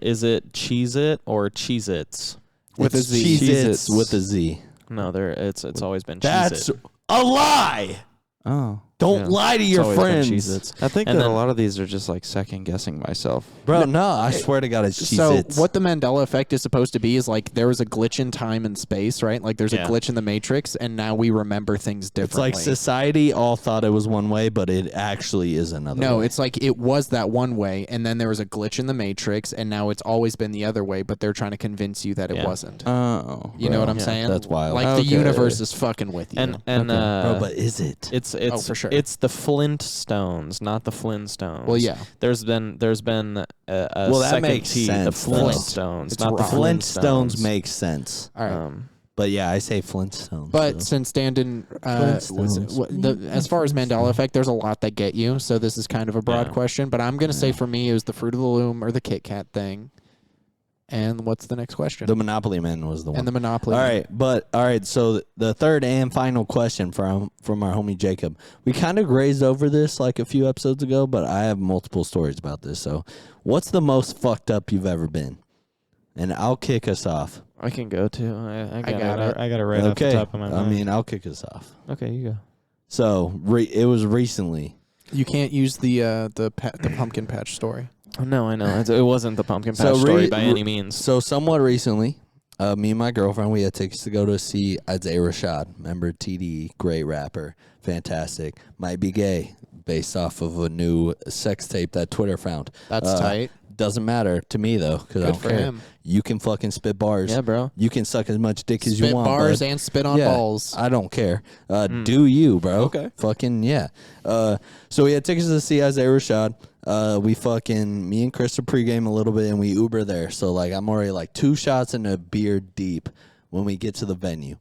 Is it Cheez-It or Cheez-Its? With a It's Z. Cheez-Its Cheez-Its. with a Z. No, it's always been That's Cheez-It. a lie. Oh. Don't yeah. lie to It's your always been friends. Cheez-Its. I think And that then- a lot of these are just like second guessing myself. Bro, no, I swear to God, it's Cheez-Its. So what the Mandela effect is supposed to be is like there was a glitch in time and space, right? Like there's Yeah. a glitch in the matrix, and now we remember things It's differently. like society all thought it was one way, but it actually is another No, way. it's like it was that one way, and then there was a glitch in the matrix, and now it's always been the other way, but they're trying to convince you that it Yeah. wasn't. Oh. You know what I'm Yeah, saying? that's wild. Like Okay. the universe is fucking with you. And Bro, but is it? it's for sure. It's the Flintstones, not the Flintstones. Well, yeah. There's been a Well, that second makes T, sense, the though. Flintstones, It's not the wrong. Flintstones Flintstones. make sense. All right. But yeah, I say Flintstones. But so. since Dan didn't, Flintstones. as far as Mandela effect, there's a lot that get you. So this is kind of a broad Yeah. question. But I'm gonna say for me, it was the Fruit of the Loom or the Kit Kat thing. And what's the next question? The Monopoly Man was the one. and the Monopoly. All right. So the third and final question from our homie Jacob. We kind of grazed over this like a few episodes ago, but I have multiple stories about this. So, what's the most fucked up you've ever been? And I'll kick us off. I can go to. I got it. I got it right off the top of my mind. I'll kick us off. Okay, you go. So it was recently. You can't use the pumpkin patch story. Oh, no, I know. It wasn't the pumpkin patch So story by any means. So somewhat recently, me and my girlfriend, we had tickets to go to see Isaiah Rashad. Remember TDE, great rapper, fantastic. Might be gay, based off of a new sex tape that Twitter found. That's tight. Doesn't matter to me though, because I Good don't for care. him. You can fucking spit bars. Yeah, bro. You can suck as much dick as Spit you want. bars bud. and spit on Yeah, balls. I don't care. Do you, bro? Okay. Fucking yeah. So we had tickets to see Isaiah Rashad. Me and Chris pregame a little bit and we Uber there. So like I'm already like 2 shots and a beer deep when we get to the venue.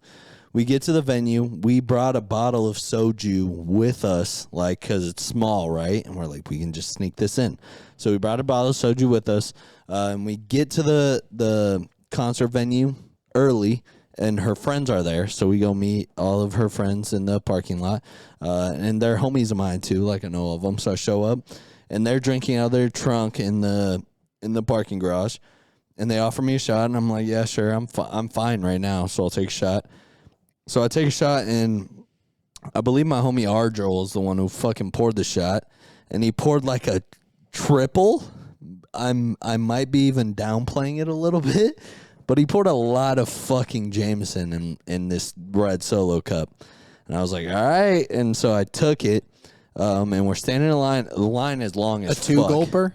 We get to the venue. We brought a bottle of soju with us, like, because it's small, right? And we're like, we can just sneak this in. So we brought a bottle of soju with us. And we get to the concert venue early, and her friends are there. So we go meet all of her friends in the parking lot. And they're homies of mine, too. Like, I know of them. So I show up, and they're drinking out of their trunk in the parking garage. And they offer me a shot, and I'm like, yeah, sure. I'm fine right now, so I'll take a shot. So I take a shot, and I believe my homie Ardrol is the one who fucking poured the shot, and he poured like a triple. I might be even downplaying it a little bit, but he poured a lot of fucking Jameson in this red Solo cup, and I was like, all right, and so I took it, and we're standing in line. The line is long as A 2-gulper?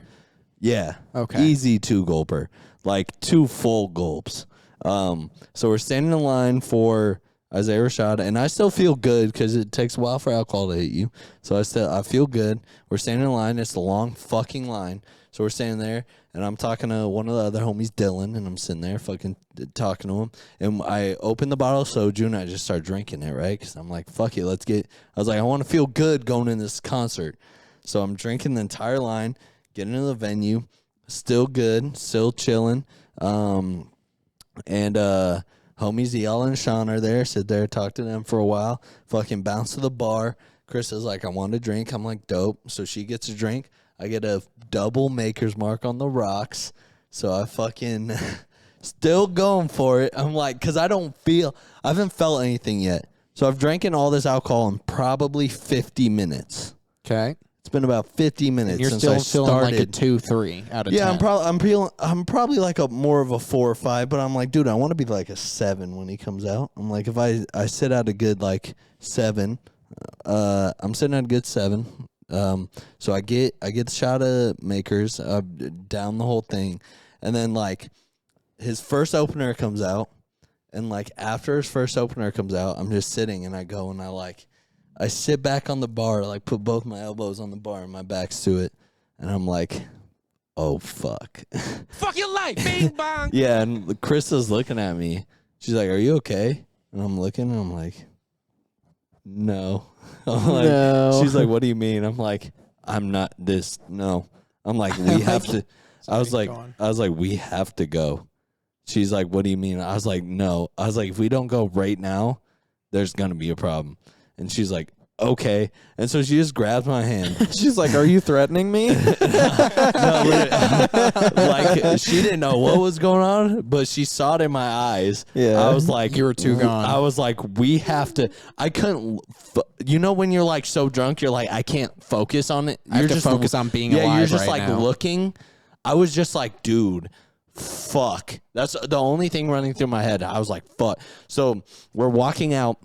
Yeah. Okay. Easy 2-gulper, like 2 full gulps. So we're standing in line for Isaiah Rashad, and I still feel good because it takes a while for alcohol to hit you. So I feel good. We're standing in line. It's a long fucking line. So we're standing there, and I'm talking to one of the other homies, Dylan, and I'm sitting there fucking talking to him. And I open the bottle of soju, and I just start drinking it, right? Because I'm like, fuck it, I was like, I want to feel good going in this concert. So I'm drinking the entire line, getting into the venue, still good, still chilling. Homies Yal and Sean are there. Sit there, talk to them for a while. Fucking bounce to the bar. Chris is like, I want a drink. I'm like, dope. So she gets a drink. I get a double Maker's Mark on the rocks. So I fucking still going for it. I'm like, because I haven't felt anything yet. So I've drank in all this alcohol in probably 50 minutes. Okay. It's been about 50 minutes And you're since still I feeling started. like a 2-3 out of 10. Yeah, I'm probably like a more of a 4 or 5, but I'm like, dude, I want to be like a 7 when he comes out. I'm like, if I sit at a good like 7, I'm sitting at a good 7. So I get the shot of Makers, down the whole thing, and then like his first opener comes out, and like after his first opener comes out, I'm just sitting and I go and I sit back on the bar, like put both my elbows on the bar and my back's to it, and I'm like, oh, fuck. Fuck your life, bing bong. Yeah, and Krista's looking at me. She's like, are you okay? And I'm looking, and I'm like, no. I'm like, No. She's like, what do you mean? I'm like, I'm not this. No. I'm like, we have to. I was like, we have to go. She's like, what do you mean? I was like, no. I was like, if we don't go right now, there's going to be a problem. And she's like, okay. And so she just grabs my hand. She's like, are you threatening me? Like, she didn't know what was going on, but she saw it in my eyes. Yeah. I was like, You were too gone. I was like, we have to. I couldn't. You know when you're like so drunk, you're like, I can't focus on it. I have You're to just focus on being yeah, alive you're just right like now. looking. I was just like, dude, fuck. That's the only thing running through my head. I was like, fuck. So we're walking out.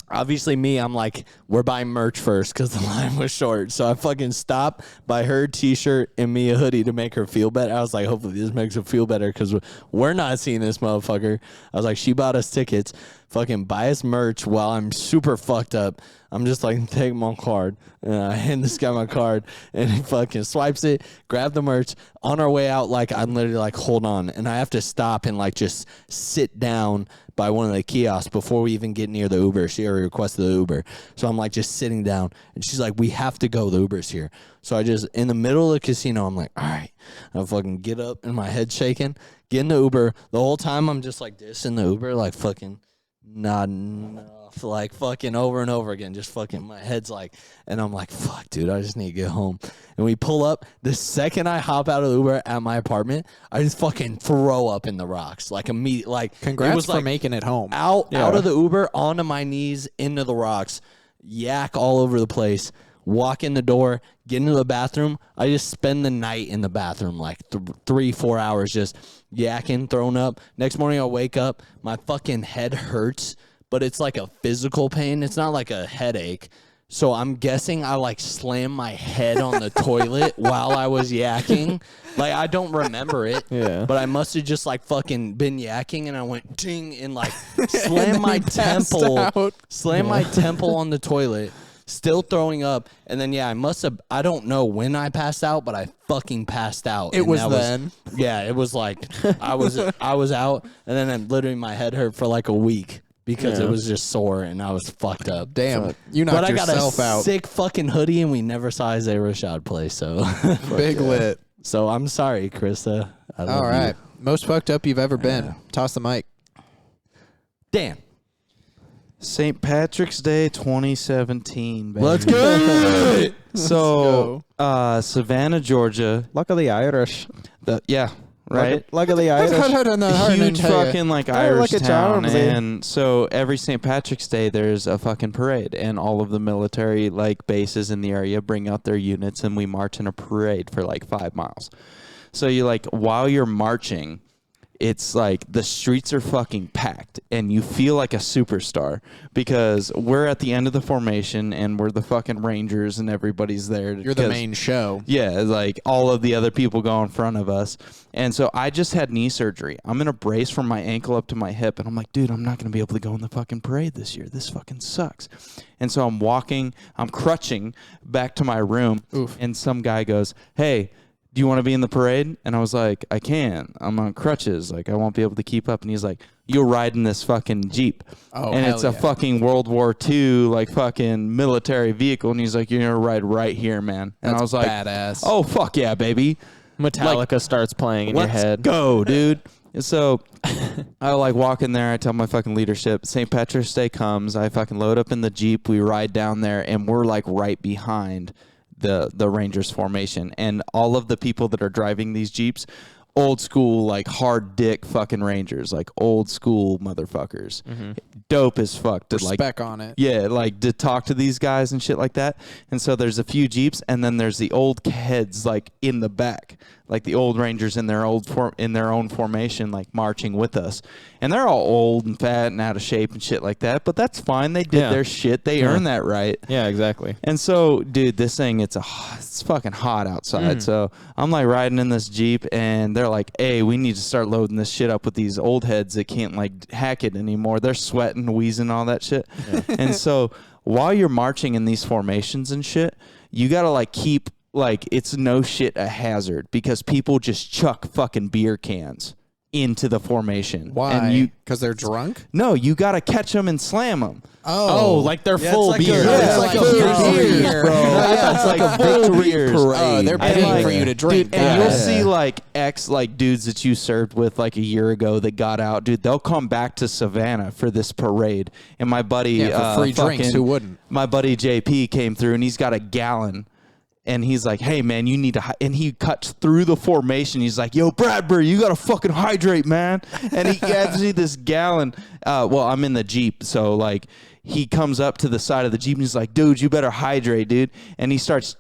Obviously, I'm like, we're buying merch first because the line was short. So I fucking stopped, buy her a t-shirt and me a hoodie to make her feel better. I was like, hopefully this makes her feel better because we're not seeing this motherfucker. I was like, she bought us tickets, fucking buy us merch while I'm super fucked up. I'm just like, take my card. And I hand this guy my card, and he fucking swipes it, grab the merch. On our way out, like, I'm literally like, hold on. And I have to stop and like just sit down by one of the kiosks before we even get near the Uber. She already requested the Uber. So I'm like just sitting down, and she's like, we have to go. The Uber's here. So I just, in the middle of the casino, I'm like, all right. I fucking get up and my head shaking, get in the Uber. The whole time I'm just like this in the Uber, like fucking nodding off, like fucking over and over again. Just fucking, my head's like, and I'm like, fuck, dude, I just need to get home. And we pull up. The second I hop out of the Uber at my apartment, I just fucking throw up in the rocks. Like immediately, like Congrats it was for like making it home. out of the Uber, onto my knees, into the rocks, yak all over the place. Walk in the door, get into the bathroom. I just spend the night in the bathroom, like 3-4 hours, just yakking, throwing up. Next morning, I'll wake up. My fucking head hurts, but it's like a physical pain. It's not like a headache. So I'm guessing I like slammed my head on the toilet while I was yakking. Like, I don't remember it. Yeah. But I must have just like fucking been yakking, and I went ding and like slammed my passed temple, out. slammed my temple on the toilet. Still throwing up, and then I don't know when I passed out, but I fucking passed out. It and was that then. Yeah, it was like I was out, and then literally my head hurt for like a week because it was just sore and I was fucked up. Damn, you knocked But I got a yourself out. sick fucking hoodie, and we never saw Isaiah Rashad play, so Big lit. so I'm sorry, Krista. I love All right. you. Most fucked up you've ever been. Toss the mic. Dan. St. Patrick's Day 2017, baby. Let's go. So, Savannah, Georgia. Luck of the Irish. Yeah, right? Luck of the Irish. Huge fucking like Oh, Irish look at town, Jonesy. and so every St. Patrick's Day there's a fucking parade, and all of the military like bases in the area bring out their units, and we march in a parade for like 5 miles. So you like while you're marching, it's like the streets are fucking packed, and you feel like a superstar because we're at the end of the formation, and we're the fucking Rangers, and everybody's there. You're the main show. Yeah, like all of the other people go in front of us. And so I just had knee surgery. I'm in a brace from my ankle up to my hip. And I'm like, dude, I'm not going to be able to go in the fucking parade this year. This fucking sucks. And so I'm crutching back to my room. Oof. And some guy goes, hey, do you want to be in the parade? And I was like, I can't. I'm on crutches. Like, I won't be able to keep up. And he's like, you'll ride in this fucking Jeep. Oh, and hell it's a yeah. fucking World War II, like, fucking military vehicle. And he's like, you're going to ride right here, man. And That's I was like, badass. oh, fuck yeah, baby. Metallica starts playing in your Let's head. go, dude. And so I like walk in there. I tell my fucking leadership, St. Patrick's Day comes. I fucking load up in the Jeep. We ride down there, and we're like right behind the Rangers formation. And all of the people that are driving these Jeeps, old school, like hard dick fucking Rangers, like old school motherfuckers. Dope as fuck. To, like, Respect on it. yeah, like to talk to these guys and shit like that. And so there's a few Jeeps, and then there's the old heads like in the back, like the old Rangers in their own formation, like marching with us. And they're all old and fat and out of shape and shit like that. But that's fine. They did Yeah. their shit. They earned that right. Yeah, exactly. And so, dude, this thing, it's fucking hot outside. So I'm like riding in this Jeep, and they're like, hey, we need to start loading this shit up with these old heads that can't like hack it anymore. They're sweating, wheezing, all that shit. And so while you're marching in these formations and shit, you got to like keep like it's no shit a hazard because people just chuck fucking beer cans into the formation. Why? Because they're drunk? No, you got to catch them and slam them. Oh, like they're full it's like beer. it's like a victory, bro. It's like a victory parade. Oh, they're paying like, for you to drink. Dude, and you'll see like dudes that you served with like a year ago that got out. Dude, they'll come back to Savannah for this parade. And my buddy, for free drinks, who wouldn't? My buddy JP came through and he's got a gallon. And he's like, hey, man, you need to... And he cuts through the formation. He's like, yo, Bradbury, you got to fucking hydrate, man. And he gives me this gallon. Well, I'm in the Jeep. So, like, he comes up to the side of the Jeep and he's like, dude, you better hydrate, dude. And he starts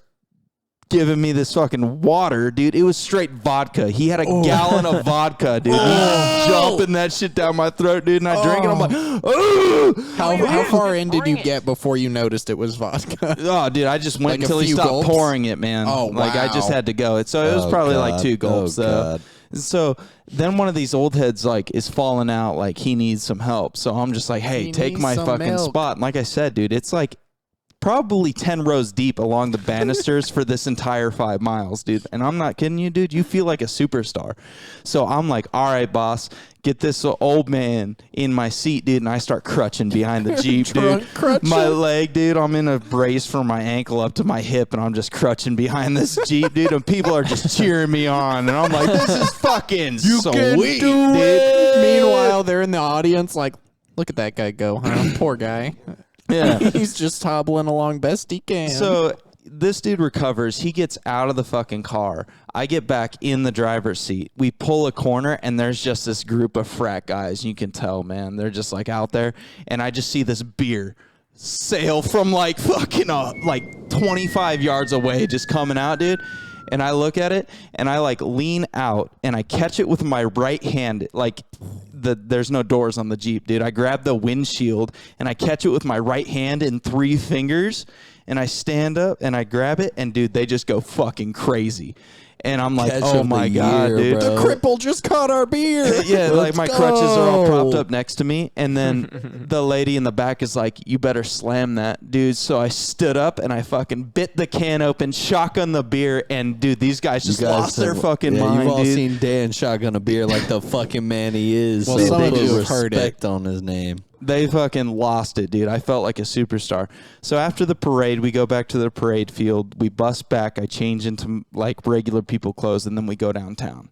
giving me this fucking water, dude. It was straight vodka. He had a gallon of vodka, dude. He's jumping that shit down my throat, dude. And I drank it. I'm like, oh! How far in did you get before you noticed it was vodka? Oh, dude, I just went Like until he few stopped gulps? pouring it, man. Oh, Like, I just wow. had to go. So it was probably like 2 gulps. So then one of these old heads, like, is falling out. Like, he needs some help. So I'm just like, hey, He take needs my some fucking milk. spot. And like I said, dude, it's like probably 10 rows deep along the banisters for this entire 5 miles, dude. And I'm not kidding you, dude. You feel like a superstar. So I'm like, all right, boss, get this old man in my seat, dude. And I start crutching behind the Jeep, dude. My leg, dude, I'm in a brace from my ankle up to my hip, and I'm just crutching behind this Jeep, dude. And people are just cheering me on. And I'm like, this is fucking sweet, dude. Meanwhile, they're in the audience like, look at that guy go, huh? Poor guy. Yeah. He's just hobbling along best he can. So this dude recovers. He gets out of the fucking car. I get back in the driver's seat. We pull a corner, and there's just this group of frat guys. You can tell, man. They're just like out there. And I just see this beer sail from like fucking like 25 yards away just coming out, dude. And I look at it, and I like lean out, and I catch it with my right hand. Like there's no doors on the Jeep, dude. I grab the windshield, and I catch it with my right hand in 3 fingers, and I stand up, and I grab it, and dude, they just go fucking crazy. And I'm like, Catch oh of my the God, year, dude. bro. the cripple just caught our beer. Yeah, like my Let's crutches are all propped go. up next to me. And then the lady in the back is like, you better slam that, dude. So I stood up and I fucking bit the can open, shotgun the beer. And, dude, these guys just lost their fucking mind, You've all dude. seen Dan shotgun a beer like the fucking man he is. Well, so some they of put you have heard it. respect on his name. They fucking lost it, dude. I felt like a superstar. So after the parade, we go back to the parade field. We bus back. I change into like regular people clothes, and then we go downtown.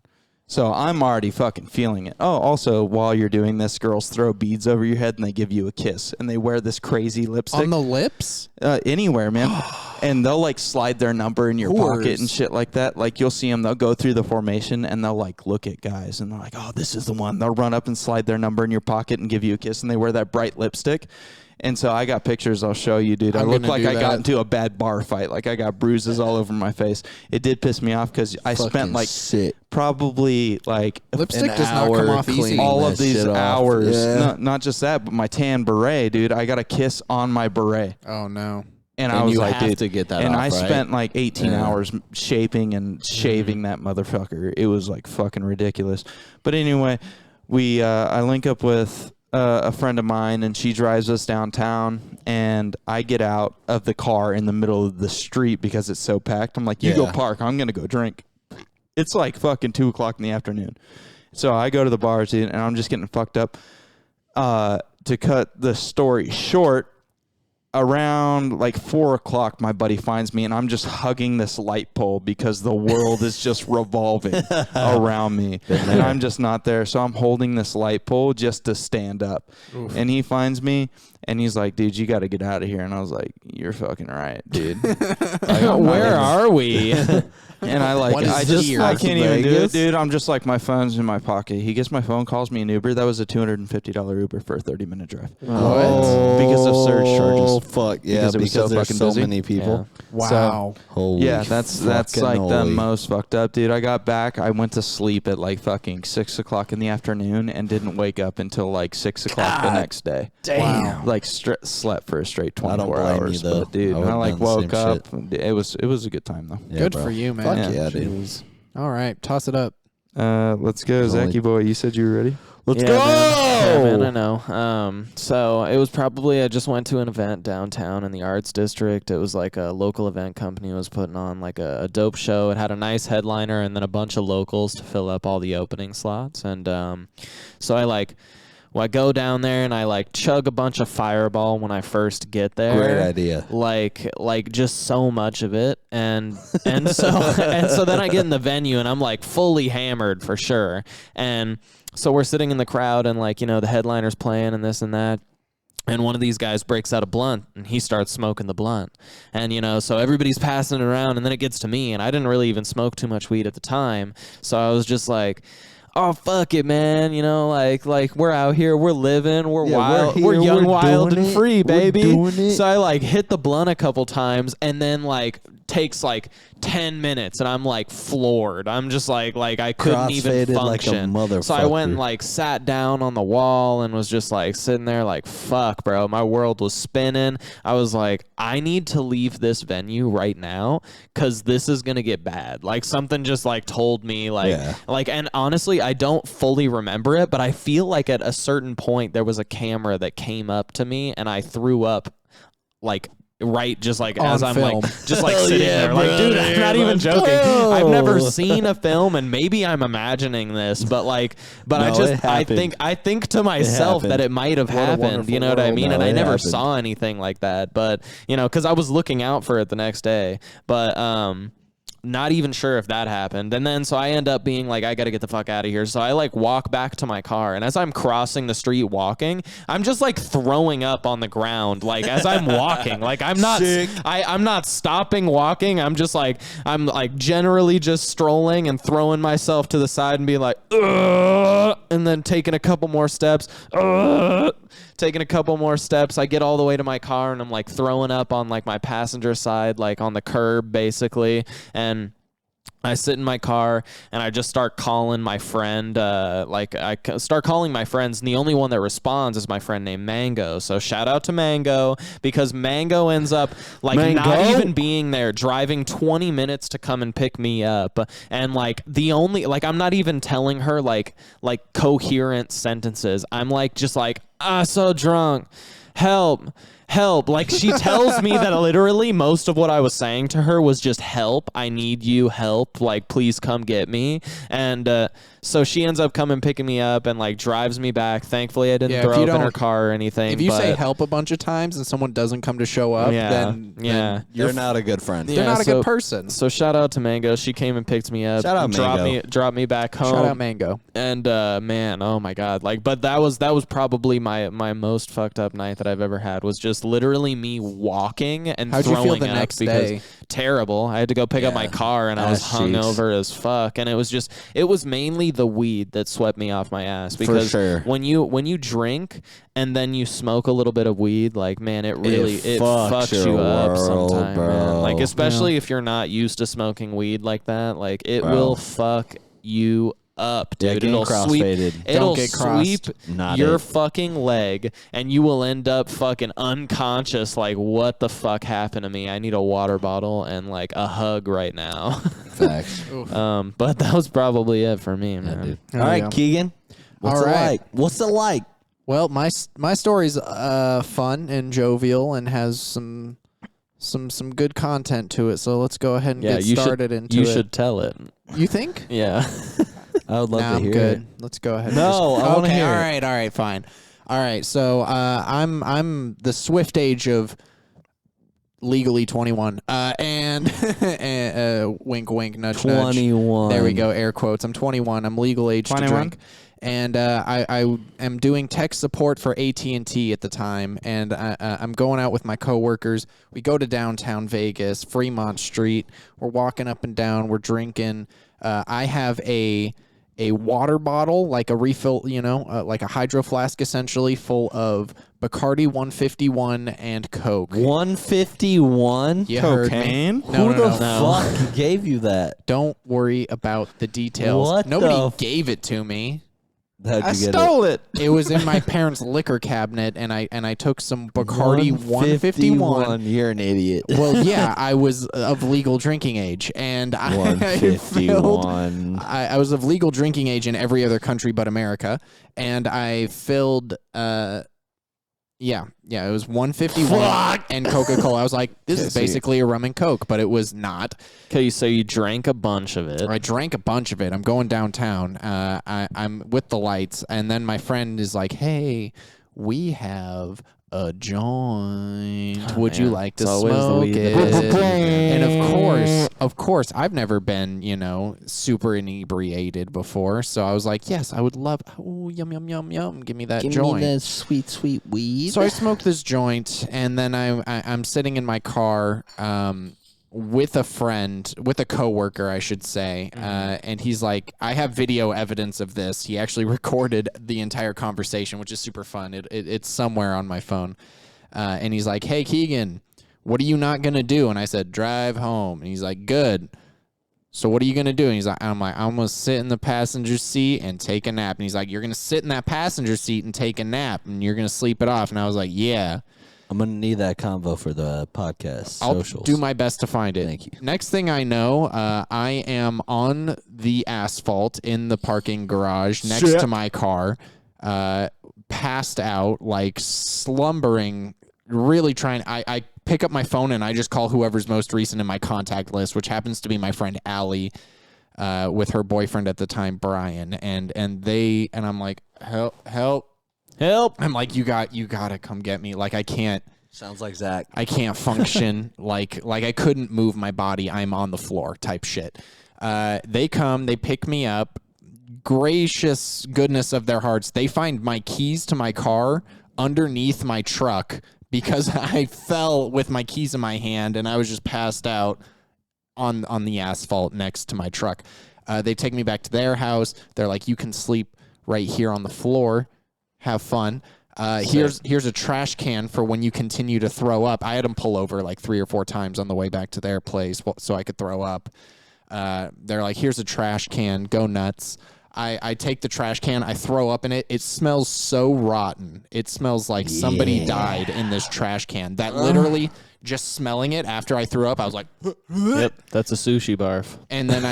So I'm already fucking feeling it. Oh, also, while you're doing this, girls throw beads over your head and they give you a kiss. And they wear this crazy lipstick. On the lips? Anywhere, man. And they'll like slide their number in your pocket and shit like that. Like you'll see them, they'll go through the formation and they'll like look at guys and they're like, oh, this is the one. They'll run up and slide their number in your pocket and give you a kiss. And they wear that bright lipstick. And so I got pictures I'll show you, dude. I I'm look gonna like do I got that. into a bad bar fight. Like I got bruises all over my face. It did piss me off because I spent Fucking like sick. probably like Lipstick An does not come hour off easy. cleaning all that of these shit off. hours. Yeah. Not just that, but my tan beret, dude. I got a kiss on my beret. Oh, no. And I And was you like, have dude, to get that and off, I right? spent like 18 Yeah. hours shaping and shaving that motherfucker. It was like fucking ridiculous. But anyway, I link up with a friend of mine, and she drives us downtown, and I get out of the car in the middle of the street because it's so packed. I'm like, you go Yeah. park. I'm going to go drink. It's like fucking 2 o'clock in the afternoon. So I go to the bars, dude, and I'm just getting fucked up. To cut the story short, around like 4 o'clock, my buddy finds me, and I'm just hugging this light pole because the world is just revolving around me, and I'm just not there. So I'm holding this light pole just to stand up. And he finds me, and he's like, "Dude, you got to get out of here." And I was like, "You're fucking right, dude." Where are we? And I like, What is I this, just, I Las can't even do it, Vegas? dude. I'm just like, my phone's in my pocket. He gets my phone, calls me an Uber. That was a $250 Uber for a 30-minute drive. What? Because of surge charges. Oh, fuck. Yeah, Because it was so because there's fucking so busy. many people. Wow. Holy Yeah, that's fucking like the holy. most fucked up, dude. I got back. I went to sleep at like fucking 6 o'clock in the afternoon and didn't wake up until like 6 o'clock the next day. Damn. Like slept for a straight I don't 24 blame you, hours, though. but dude, I and I would've like done the woke same up. It was a good time though. Yeah, Good bro. for you, man. Fuck Yeah. yeah, dude. Jeez. All right. Toss it up. Let's go, There's only- Zachy boy. You said you were ready. Let's Yeah, go. Man. Yeah, man, I know. So it was probably I just went to an event downtown in the Arts District. It was like a local event company was putting on like a dope show. It had a nice headliner and then a bunch of locals to fill up all the opening slots. And so I go down there and I like chug a bunch of Fireball when I first get there. Great idea. Like just so much of it, and so and so then I get in the venue and I'm like fully hammered for sure. And so we're sitting in the crowd and like the headliner's playing and this and that. And one of these guys breaks out a blunt and he starts smoking the blunt. And, so everybody's passing it around and then it gets to me and I didn't really even smoke too much weed at the time. So I was just like, oh, fuck it, man. Like we're out here, we're living, we're wild, we're young, wild, and free, baby. So I like hit the blunt a couple times and then like takes like 10 minutes and I'm like floored. I'm just like I couldn't even function. Like so I went and like sat down on the wall and was just like sitting there like, fuck, bro. My world was spinning. I was like, I need to leave this venue right now because this is going to get bad. Like something just like told me and honestly, I don't fully remember it, but I feel like at a certain point there was a camera that came up to me and I threw up like just like on as I'm film. like just like sitting there like, dude, I'm not even joking. I've never seen a film and maybe I'm imagining this, but I think to myself that it might have happened, you know what I mean? And I never saw anything like that, but because I was looking out for it the next day, but not even sure if that happened. And then so I end up being like, I gotta get the fuck out of here. So I like walk back to my car, and as I'm crossing the street walking, I'm just like throwing up on the ground like as I'm walking. Like I'm not I'm not stopping walking. I'm like generally just strolling and throwing myself to the side and being like, ugh, and then taking a couple more steps. Taking a couple more steps, I get all the way to my car and I'm like throwing up on like my passenger side, like on the curb basically. And I sit in my car and I just start calling my friend. I start calling my friends, and the only one that responds is my friend named Mango. So shout out to Mango, because Mango ends up like not even being there, driving 20 minutes to come and pick me up. And like I'm not even telling her like coherent sentences. I'm like just like, so drunk, help. Like she tells me that literally most of what I was saying to her was just help. I need you, help. Like, please come get me. And so she ends up coming picking me up and like drives me back. Thankfully, I didn't throw up in her car or anything. If you say help a bunch of times and someone doesn't come to show up, then you're not a good friend. They're not a good person. So shout out to Mango. She came and picked me up. Shout out Mango. Dropped me back home. Shout out Mango. And man, oh my God. But that was probably my most fucked up night that I've ever had, was just literally me walking and How'd throwing you feel the up next because day? Terrible. I had to go pick up my car and I was hungover as fuck. And it was mainly the weed that swept me off my ass, because when you drink and then you smoke a little bit of weed, like, man, it fucks you up sometimes, man. Like, especially if you're not used to smoking weed like that, like it will fuck you up, dude. It'll sweep your fucking leg and you will end up fucking unconscious. Like, what the fuck happened to me? I need a water bottle and like a hug right now. Facts. But that was probably it for me, man. All right, Keegan. What's it like? What's it like? Well, my story's fun and jovial and has some good content to it. So let's go ahead and get started into it. You should tell it. You think? Yeah. I would love to hear good. it. Let's go ahead. No, I want to hear it. All right, fine. All right, so I'm the swift age of legally 21, and wink, wink, nudge, 21. Nudge. There we go, air quotes. I'm 21. I'm legal age 21? to drink. And I am doing tech support for AT&T at the time, and I'm going out with my coworkers. We go to downtown Vegas, Fremont Street. We're walking up and down. We're drinking. I have a water bottle, like a refill, like a hydro flask, essentially, full of Bacardi 151 and Coke. 151? You heard me. Who the fuck gave you that? Don't worry about the details. What Nobody gave it to me. How'd you get it. It was in my parents' liquor cabinet, and I took some Bacardi 151. You're an idiot. Well, yeah, I was of legal drinking age, and I 151. I was of legal drinking age in every other country but America, and I filled. Yeah, it was 151 and Coca-Cola. I was like, this is basically a rum and Coke, but it was not. Okay, so you drank a bunch of it. I drank a bunch of it. I'm going downtown. I'm with the lights, and then my friend is like, hey, we have a joint. Would you like to It's always the smoke weed it? that And of course, I've never been, super inebriated before. So I was like, yes, I would love. Oh, yum yum yum yum. Give me that Give joint. me that sweet, sweet weed. So I smoked this joint, and then I'm sitting in my car with a friend, with a coworker, I should say, and he's like, I have video evidence of this. He actually recorded the entire conversation, which is super fun. It's somewhere on my phone, and he's like, hey, Keegan, what are you not gonna do? And I said, drive home. And he's like, good. So what are you going to do? And I'm like, I'm going to sit in the passenger seat and take a nap. And he's like, you're going to sit in that passenger seat and take a nap and you're going to sleep it off. And I was like, yeah. I'm going to need that convo for the podcast I'll socials. do my best to find it. Thank you. Next thing I know, I am on the asphalt in the parking garage next to my car, passed out, like slumbering, really trying. I pick up my phone and I just call whoever's most recent in my contact list, which happens to be my friend Allie, with her boyfriend at the time, Brian, and I'm like, help. I'm like, you gotta come get me. Like, I can't. Sounds like Zach. I can't function. like I couldn't move my body. I'm on the floor type shit. They come, they pick me up. Gracious goodness of their hearts, they find my keys to my car underneath my truck because I fell with my keys in my hand and I was just passed out on the asphalt next to my truck. They take me back to their house. They're like, you can sleep right here on the floor. Have fun. Here's a trash can for when you continue to throw up. I had them pull over like 3 or 4 times on the way back to their place so I could throw up. They're like, here's a trash can. Go nuts. I take the trash can. I throw up in it. It smells so rotten. It smells like somebody died in this trash can. That literally, just smelling it after I threw up, I was like, Yep, that's a sushi barf. and then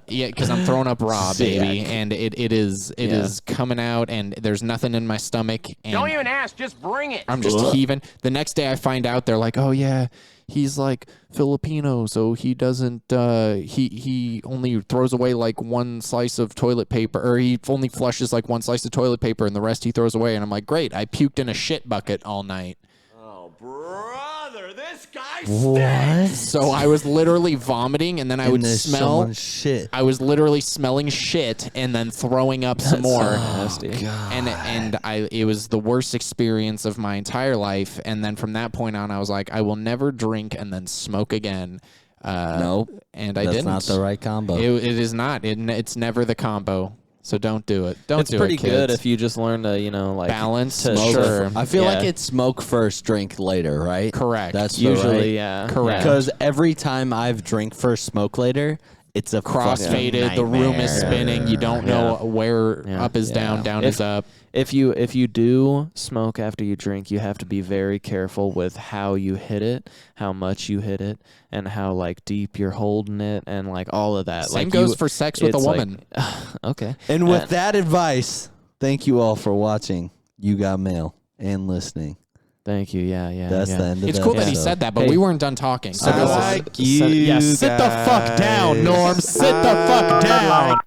yeah, because I'm throwing up raw, baby, and it is coming out, and there's nothing in my stomach. And Don't even ask, just bring it. I'm just heaving. The next day I find out they're like, oh yeah, he's like Filipino, so he doesn't he only throws away like one slice of toilet paper, or he only flushes like one slice of toilet paper and the rest he throws away. And I'm like, great, I puked in a shit bucket all night. Brother, this guy What? So I was literally vomiting, and then I would smell shit. I was literally smelling shit and then throwing up some more. Nasty. And it was the worst experience of my entire life. And then from that point on, I was like, I will never drink and then smoke again. Nope. And I That's didn't. not the right combo. It is not. It's never the combo. So don't do it. It's pretty good if you just learn to, like balance. to Sure. I feel like Yeah. it's smoke first, drink later, right? Correct. That's usually, right. yeah. Correct. Because every time I've drink first, smoke later, it's a Cross-faded. fucking The room is nightmare. spinning. You don't know where Yeah. up is down, down is up. If you do smoke after you drink, you have to be very careful with how you hit it, how much you hit it, and how like deep you're holding it, and like all of that. Same like goes for sex with a it's like- woman. Okay. And with that advice, thank you all for watching You Got Mail and listening. Thank you. Yeah. That's the end of It's the cool that he episode. said that, but Hey. we weren't done talking. So I this is- like you. Yeah, sit the fuck down, Norm. Sit the fuck down.